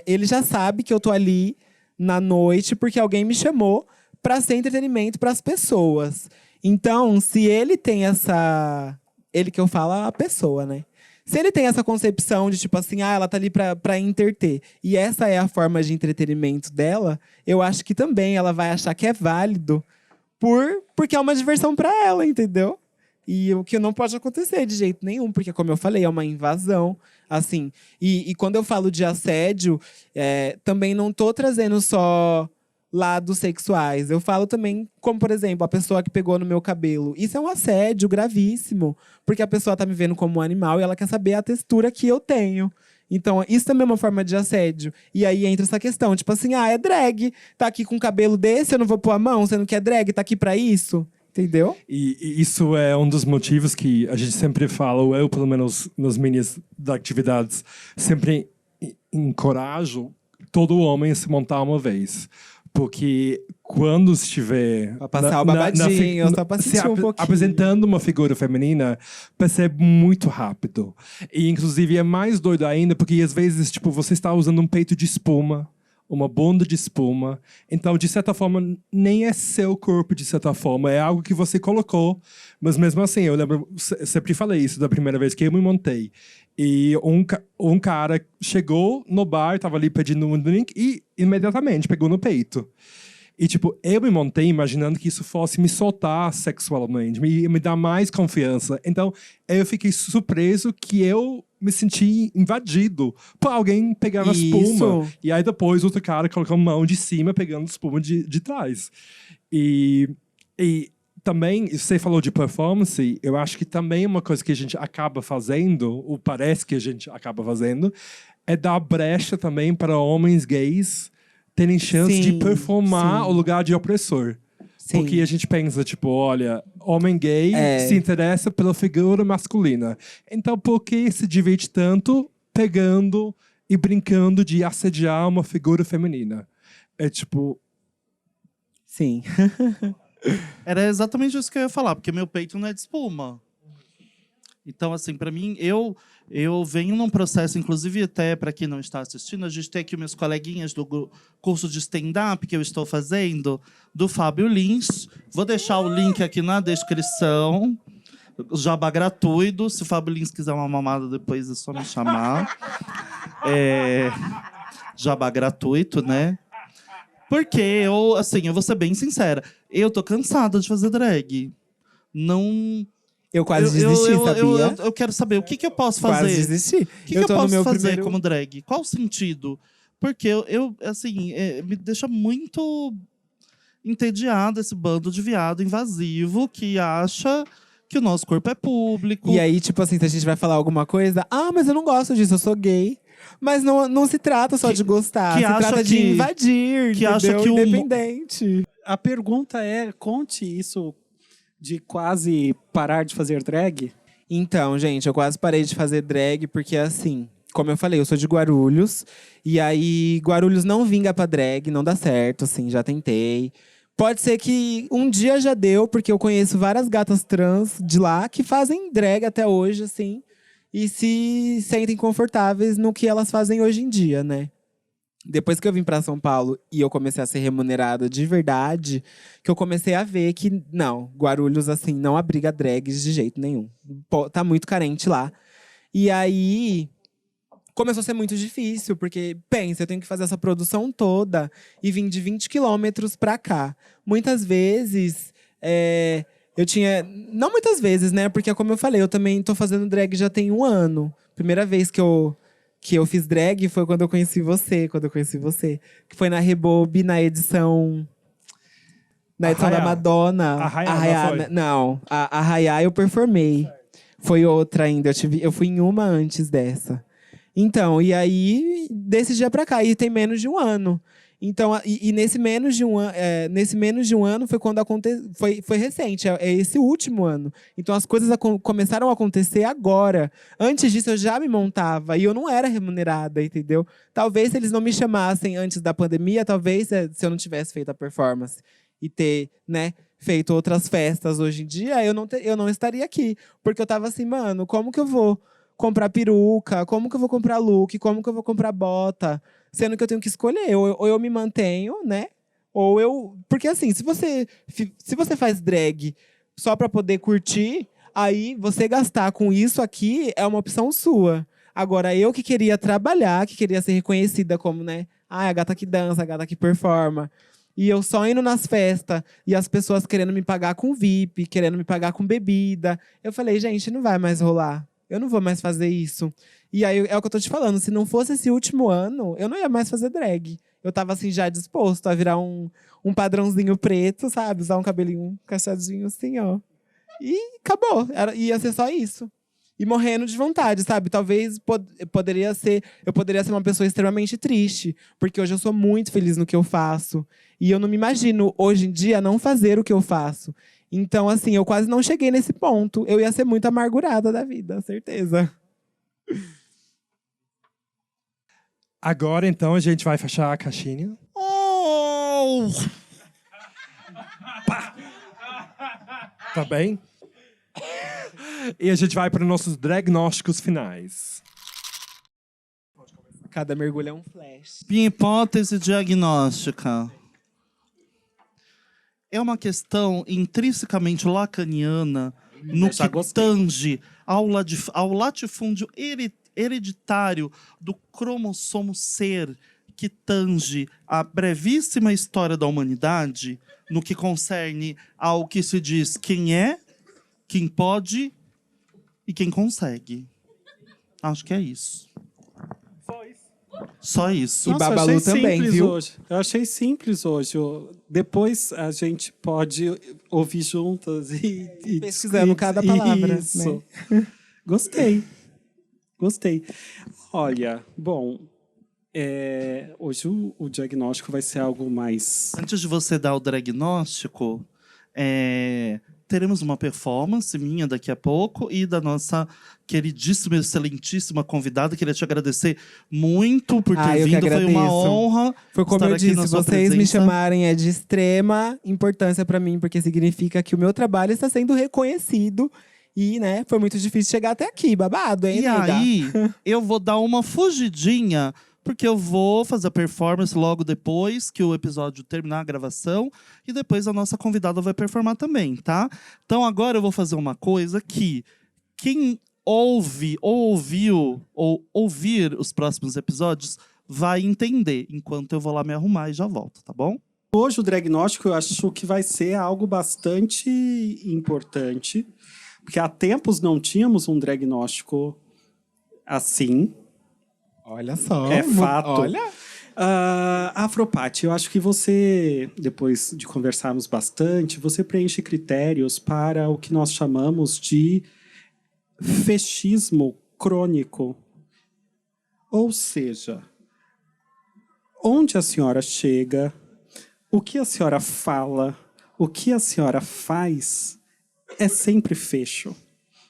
Ele já sabe que eu tô ali na noite porque alguém me chamou pra ser entretenimento pras pessoas. Então, se ele tem essa... Ele que eu falo, a pessoa, né? Se ele tem essa concepção de, tipo assim, ela tá ali pra entreter, e essa é a forma de entretenimento dela, eu acho que também ela vai achar que é válido porque é uma diversão pra ela, entendeu? E o que não pode acontecer de jeito nenhum, porque, como eu falei, é uma invasão, assim. E quando eu falo de assédio, também não tô trazendo só lados sexuais. Eu falo também, como por exemplo, a pessoa que pegou no meu cabelo. Isso é um assédio gravíssimo, porque a pessoa tá me vendo como um animal e ela quer saber a textura que eu tenho. Então, isso também é uma forma de assédio. E aí entra essa questão, tipo assim, é drag, tá aqui com um cabelo desse, eu não vou pôr a mão, você não quer drag, tá aqui pra isso? Entendeu? E isso é um dos motivos que a gente sempre fala, ou eu, pelo menos, nas minhas atividades, sempre encorajo todo homem a se montar uma vez. Porque quando estiver... Pra passar o babadinho, só pra sentir um pouquinho. Apresentando uma figura feminina, percebe muito rápido. E, inclusive, é mais doido ainda, porque às vezes, tipo, você está usando um peito de espuma, uma bunda de espuma. Então, de certa forma, nem é seu corpo, de certa forma. É algo que você colocou. Mas mesmo assim, eu lembro... Sempre falei isso da primeira vez que eu me montei. E um cara chegou no bar, tava ali pedindo um drink e imediatamente pegou no peito. E, tipo, eu me montei imaginando que isso fosse me soltar sexualmente, me dar mais confiança. Então, eu fiquei surpreso que eu me senti invadido por alguém pegando a espuma. E aí, depois, outro cara colocou a mão de cima, pegando a espuma de trás. E também, você falou de performance, eu acho que também uma coisa que a gente acaba fazendo, ou parece que a gente acaba fazendo, é dar brecha também para homens gays terem chance de performar o lugar de opressor. Sim. Porque a gente pensa, tipo, olha, homem gay se interessa pela figura masculina. Então, por que se divide tanto pegando e brincando de assediar uma figura feminina? É tipo... Sim. Era exatamente isso que eu ia falar, porque meu peito não é de espuma. Então, assim, para mim, eu venho num processo, inclusive até para quem não está assistindo, a gente tem aqui meus coleguinhas do curso de stand-up que eu estou fazendo, do Fábio Lins. Vou deixar o link aqui na descrição. Jabá gratuito. Se o Fábio Lins quiser uma mamada depois, é só me chamar. Jabá gratuito, né? Porque eu vou ser bem sincera. Eu tô cansada de fazer drag. Não... Eu quase desisti, sabia? Eu quero saber, o que eu posso fazer? Quase desisti. O que eu posso fazer como drag? Qual o sentido? Porque me deixa muito entediado esse bando de viado invasivo que acha que o nosso corpo é público. E aí, tipo assim, se a gente vai falar alguma coisa... Ah, mas eu não gosto disso, eu sou gay. Mas não se trata só de gostar, se trata de invadir, que acha que independente. A pergunta é, conte isso de quase parar de fazer drag? Então, gente, eu quase parei de fazer drag porque, assim, como eu falei, eu sou de Guarulhos. E aí, Guarulhos não vinga pra drag, não dá certo, assim, já tentei. Pode ser que um dia já deu, porque eu conheço várias gatas trans de lá que fazem drag até hoje, assim. E se sentem confortáveis no que elas fazem hoje em dia, né? Depois que eu vim pra São Paulo e eu comecei a ser remunerada de verdade, que eu comecei a ver que, não, Guarulhos, assim, não abriga drags de jeito nenhum. Pô, tá muito carente lá. E aí, começou a ser muito difícil, porque, pensa, eu tenho que fazer essa produção toda e vim de 20 quilômetros pra cá. Muitas vezes, eu tinha... Não muitas vezes, né? Porque, como eu falei, eu também tô fazendo drag já tem 1 ano. Primeira vez que eu fiz drag foi quando eu conheci você. Que foi na Rebobi, na edição da Madonna. Arraiá, não, a Arraiá eu performei. Foi outra ainda. Eu fui em uma antes dessa. Então, e aí, desse dia pra cá. E tem menos de 1 ano. Então, nesse menos de um ano foi quando aconteceu. Foi recente, é esse último ano. Então as coisas começaram a acontecer agora. Antes disso, eu já me montava e eu não era remunerada, entendeu? Talvez se eles não me chamassem antes da pandemia, talvez se eu não tivesse feito a performance e ter, né, feito outras festas hoje em dia, eu não estaria aqui. Porque eu tava assim, mano, como que eu vou comprar peruca? Como que eu vou comprar look? Como que eu vou comprar bota? Sendo que eu tenho que escolher, ou eu me mantenho, né? Ou eu... Porque assim, se você faz drag só pra poder curtir, aí você gastar com isso aqui é uma opção sua. Agora, eu que queria trabalhar, que queria ser reconhecida como, né? Ah, a gata que dança, a gata que performa. E eu só indo nas festas, e as pessoas querendo me pagar com VIP, querendo me pagar com bebida. Eu falei, gente, não vai mais rolar. Eu não vou mais fazer isso. E aí, é o que eu tô te falando. Se não fosse esse último ano, eu não ia mais fazer drag. Eu tava, assim, já disposto a virar um padrãozinho preto, sabe? Usar um cabelinho cacheadinho assim, ó. E acabou. Ia ser só isso. E morrendo de vontade, sabe? Talvez eu poderia ser uma pessoa extremamente triste. Porque hoje eu sou muito feliz no que eu faço. E eu não me imagino, hoje em dia, não fazer o que eu faço. Então, assim, eu quase não cheguei nesse ponto. Eu ia ser muito amargurada da vida, certeza. Agora, então, a gente vai fechar a caixinha. Oh! Tá bem? E a gente vai para os nossos diagnósticos finais. Cada mergulho é um flash. Minha hipótese diagnóstica é uma questão intrinsecamente lacaniana no Já que gostei. tange ao latifúndio hereditário do cromossomo ser, que tange a brevíssima história da humanidade, no que concerne ao que se diz quem é, quem pode e quem consegue. Acho que é isso. Só isso. E Babalu achei também, simples viu? Hoje. Eu achei simples hoje. Depois a gente pode ouvir juntas e Pesquisando cada palavra, Isso. Gostei. Gostei. Olha, bom, hoje o diagnóstico vai ser algo mais... Antes de você dar o diagnóstico, teremos uma performance minha daqui a pouco e da nossa queridíssima, excelentíssima convidada. Queria te agradecer muito por ter eu que vindo. Foi uma agradeço. honra. Foi como estar eu aqui disse, na sua vocês me presença. chamarem é de extrema importância pra mim, porque significa que o meu trabalho está sendo reconhecido. E, né, foi muito difícil chegar até aqui, babado, hein, E nega? aí, eu vou dar uma fugidinha, porque eu vou fazer a performance logo depois que o episódio terminar a gravação. E depois a nossa convidada vai performar também, tá? Então agora eu vou fazer uma coisa que quem ouve, ou ouviu, ou ouvir os próximos episódios vai entender, enquanto eu vou lá me arrumar e já volto, tá bom? Hoje o diagnóstico eu acho que vai ser algo bastante importante, porque há tempos não tínhamos um diagnóstico assim. Olha só. É fato. Olha. Afropati, eu acho que você, depois de conversarmos bastante, você preenche critérios para o que nós chamamos de fechismo crônico. Ou seja, onde a senhora chega, o que a senhora fala, o que a senhora faz, é sempre fecho.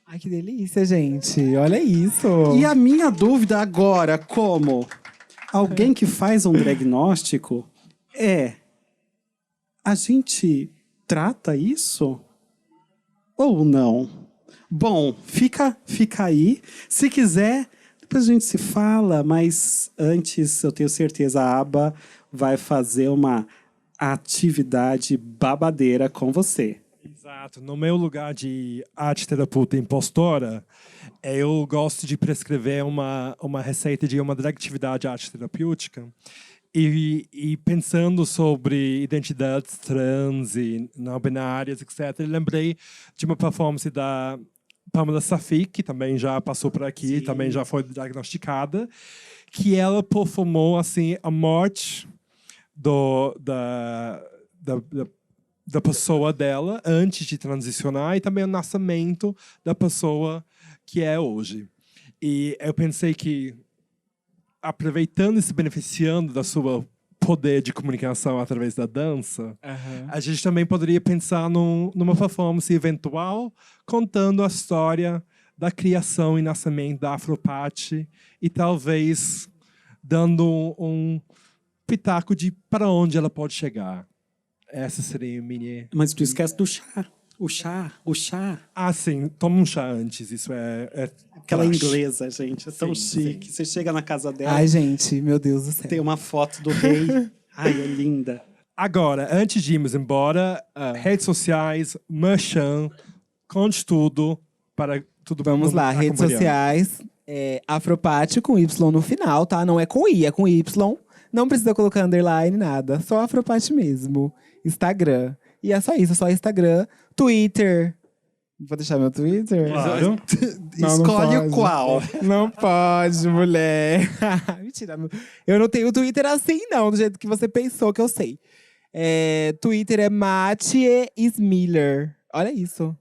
Ai, que delícia, gente. Olha isso. E a minha dúvida agora, como alguém que faz um diagnóstico, a gente trata isso ou não? Bom, fica aí. Se quiser, depois a gente se fala, mas antes eu tenho certeza a Aba vai fazer uma atividade babadeira com você. Exato. No meu lugar de arte terapeuta impostora, eu gosto de prescrever uma receita de uma atividade arte terapêutica e pensando sobre identidades trans e não binárias, etc., lembrei de uma performance da Pamela Safi, que também já passou por aqui, também já foi diagnosticada, que ela performou assim, a morte da pessoa dela antes de transicionar e também o nascimento da pessoa que é hoje. E eu pensei que, aproveitando e se beneficiando da sua poder de comunicação através da dança, a gente também poderia pensar numa performance eventual contando a história da criação e nascimento da Afropati e talvez dando um pitaco de para onde ela pode chegar. Essa seria a minha... Mas tu esquece do chá. O chá. Ah, sim. Toma um chá antes. Isso é Aquela trash. inglesa, gente. É tão chique. Você chega na casa dela, Ai, gente, meu Deus do céu. tem uma foto do rei. Ai, é linda. Agora, antes de irmos embora, redes sociais, merchan, conte tudo para tudo. Vamos lá, redes acompanhar. sociais. Afropati com Y no final, tá? Não é com I, é com Y. Não precisa colocar underline, nada. Só Afropati mesmo. Instagram. E é só isso, só Instagram. Twitter. Vou deixar meu Twitter? Claro. Não Escolhe pode. o qual. Não pode, mulher. Mentira. Eu não tenho Twitter assim, não. Do jeito que você pensou que eu sei. Twitter é Mattie Smiller. Olha isso.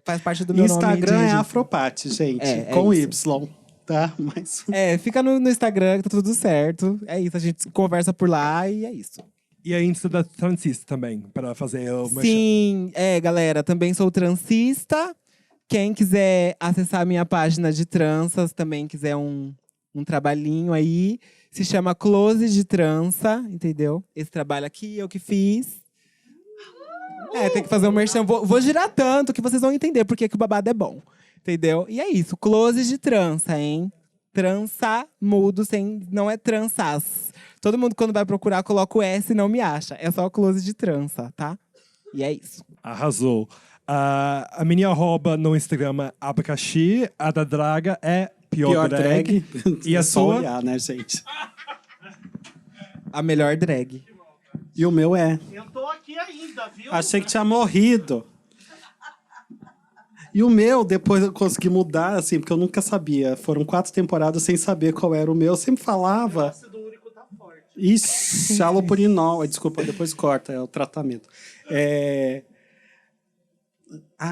Faz parte do meu Instagram nome. é Afropati, gente. É com isso. Y. Tá? Mas... Fica no Instagram que tá tudo certo. É isso, a gente conversa por lá e é isso. E a Insta da Transista também, para fazer o merchan. Sim, galera, também sou transista. Quem quiser acessar a minha página de tranças, também quiser um trabalhinho aí, se chama Close de Trança, entendeu? Esse trabalho aqui eu que fiz. Tem que fazer um merchan. Vou girar tanto que vocês vão entender porque que o babado é bom, entendeu? E é isso, Close de Trança, hein? Trança mudo, não é tranças. Todo mundo, quando vai procurar, coloca o S e não me acha. É só Close de Trança, tá? E é isso. Arrasou. A minha arroba no Instagram é abacaxi. A da Draga é pior drag. E a só sua? olhar, né, gente? A melhor drag. E o meu é. Eu tô aqui ainda, viu? Achei que tinha morrido. E o meu, depois eu consegui mudar, assim, porque eu nunca sabia. Foram 4 temporadas sem saber qual era o meu. Eu sempre falava. Ixi, halopurinol. Desculpa, depois corta, é o tratamento.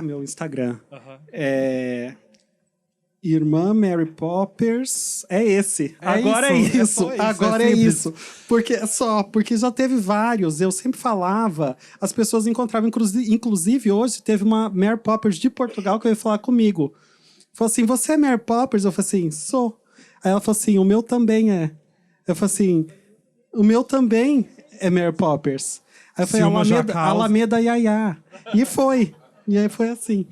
Meu Instagram. Irmã Mary Poppers. É esse. Agora é isso. Agora é isso. Porque já teve vários. Eu sempre falava. As pessoas encontravam. Inclusive, hoje teve uma Mary Poppers de Portugal que veio falar comigo. Falou assim: você é Mary Poppers? Eu falei assim: sou. Aí ela falou assim: o meu também é. Eu falei assim: o meu também é Mary Poppers. Aí eu falei: Alameda Yaya. E foi. E aí foi assim.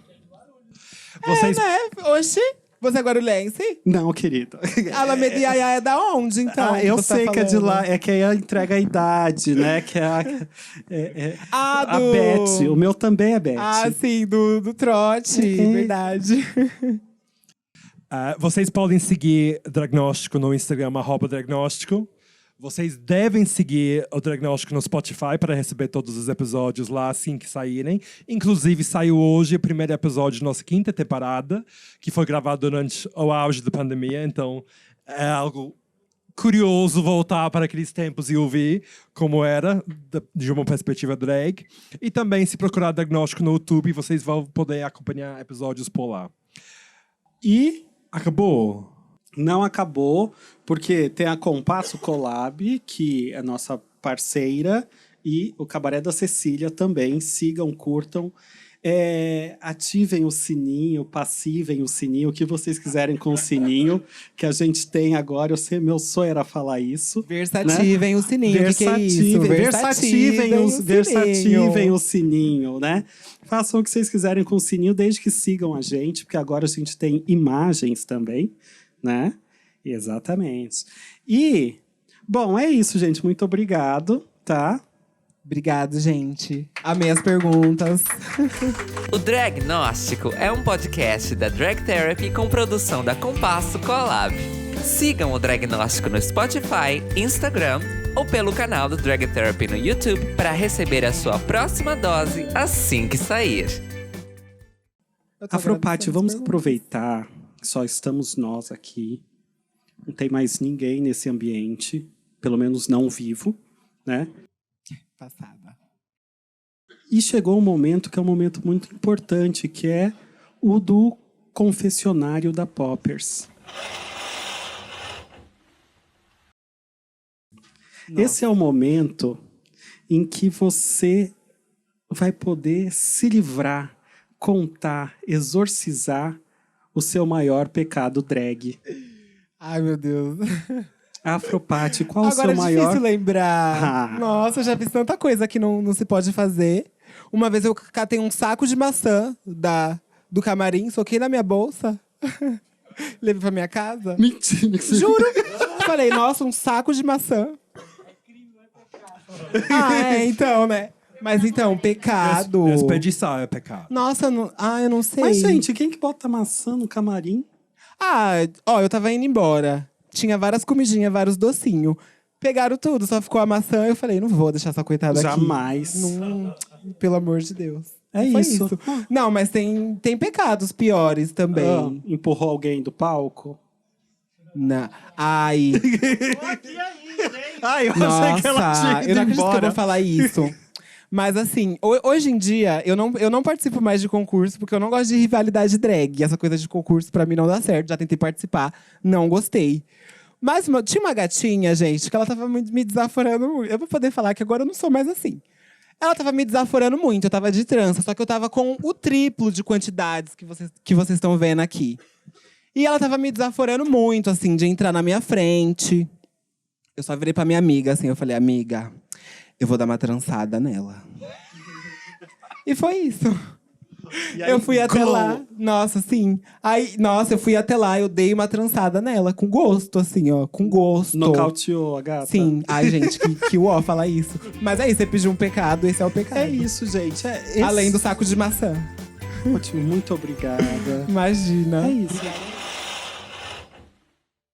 Vocês... né? Oxi. Você é guarulhense? Não, querido. Alameda Yaya é da onde, então? Eu você tá sei que é de falando? lá. É que aí entrega a idade, né? Que é a do... Beth. O meu também é Beth. Sim, do trote. Verdade. Vocês podem seguir Dragnóstico no Instagram, @Dragnóstico. Vocês devem seguir o Dragnóstico no Spotify para receber todos os episódios lá assim que saírem. Inclusive, saiu hoje o primeiro episódio da nossa 5ª temporada, que foi gravado durante o auge da pandemia. Então, é algo curioso voltar para aqueles tempos e ouvir como era, de uma perspectiva drag. E também, se procurar Dragnóstico no YouTube, vocês vão poder acompanhar episódios por lá. E acabou. Não acabou, porque tem a Compasso Collab, que é nossa parceira, e o Cabaré da Cecília também. Sigam, curtam. Ativem o sininho, passivem o sininho, o que vocês quiserem com o sininho, que a gente tem agora. Meu sonho era falar isso. Versativem, né? O sininho. Que é isso? Versativem o sininho, né? Façam o que vocês quiserem com o sininho, desde que sigam a gente, porque agora a gente tem imagens também, né? Exatamente. E, bom, é isso, gente. Muito obrigado, tá? Obrigado, gente. Amei as perguntas. O Dragnóstico é um podcast da Drag Therapy com produção da Compasso Collab. Sigam o Dragnóstico no Spotify, Instagram ou pelo canal do Drag Therapy no YouTube para receber a sua próxima dose assim que sair. Afropati, vamos aproveitar que só estamos nós aqui. Não tem mais ninguém nesse ambiente, pelo menos não vivo, né? Passada. E chegou um momento que é um momento muito importante, que é o do confessionário da Poppers. Nossa. Esse é o momento em que você vai poder se livrar, contar, exorcizar o seu maior pecado drag. Ai, meu Deus. Afropati, qual agora o seu maior... Agora é difícil lembrar. Nossa, eu já fiz tanta coisa que não se pode fazer. Uma vez eu catei um saco de maçã do camarim, soquei na minha bolsa, levei pra minha casa. Mentira. Juro. Falei, nossa, um saco de maçã. Então, né? Mas então, pecado. Desperdiçar é pecado. Nossa, eu não sei. Mas, gente, quem que bota maçã no camarim? Eu tava indo embora. Tinha várias comidinhas, vários docinhos. Pegaram tudo, só ficou a maçã. Eu falei, não vou deixar essa coitada Jamais. aqui. Jamais. Pelo amor de Deus. É isso. Não, mas tem pecados piores também. Empurrou alguém do palco? Não. Ai. Tô aqui ainda, hein? Eu achei que ela tinha ido eu não acredito embora. que eu vou falar isso. Mas assim, hoje em dia, eu não participo mais de concurso, porque eu não gosto de rivalidade drag. Essa coisa de concurso, pra mim, não dá certo. Já tentei participar, não gostei. Mas tinha uma gatinha, gente, que ela tava me desaforando muito. Eu vou poder falar que agora eu não sou mais assim. Ela tava me desaforando muito, eu tava de trança. Só que eu tava com o triplo de quantidades que vocês estão vendo aqui. E ela tava me desaforando muito, assim, de entrar na minha frente. Eu só virei pra minha amiga, assim, eu falei, amiga, eu vou dar uma trançada nela. E foi isso. E aí, Eu fui até glow. lá. Nossa, sim. Aí, nossa, eu fui até lá, eu dei uma trançada nela, com gosto, assim, ó, com gosto. Nocauteou a gata. Sim. Ai, gente, que uó falar isso. Mas é isso, você pediu um pecado, esse é o pecado. É isso, gente. Além do saco de maçã. Ótimo, muito obrigada. Imagina. É isso.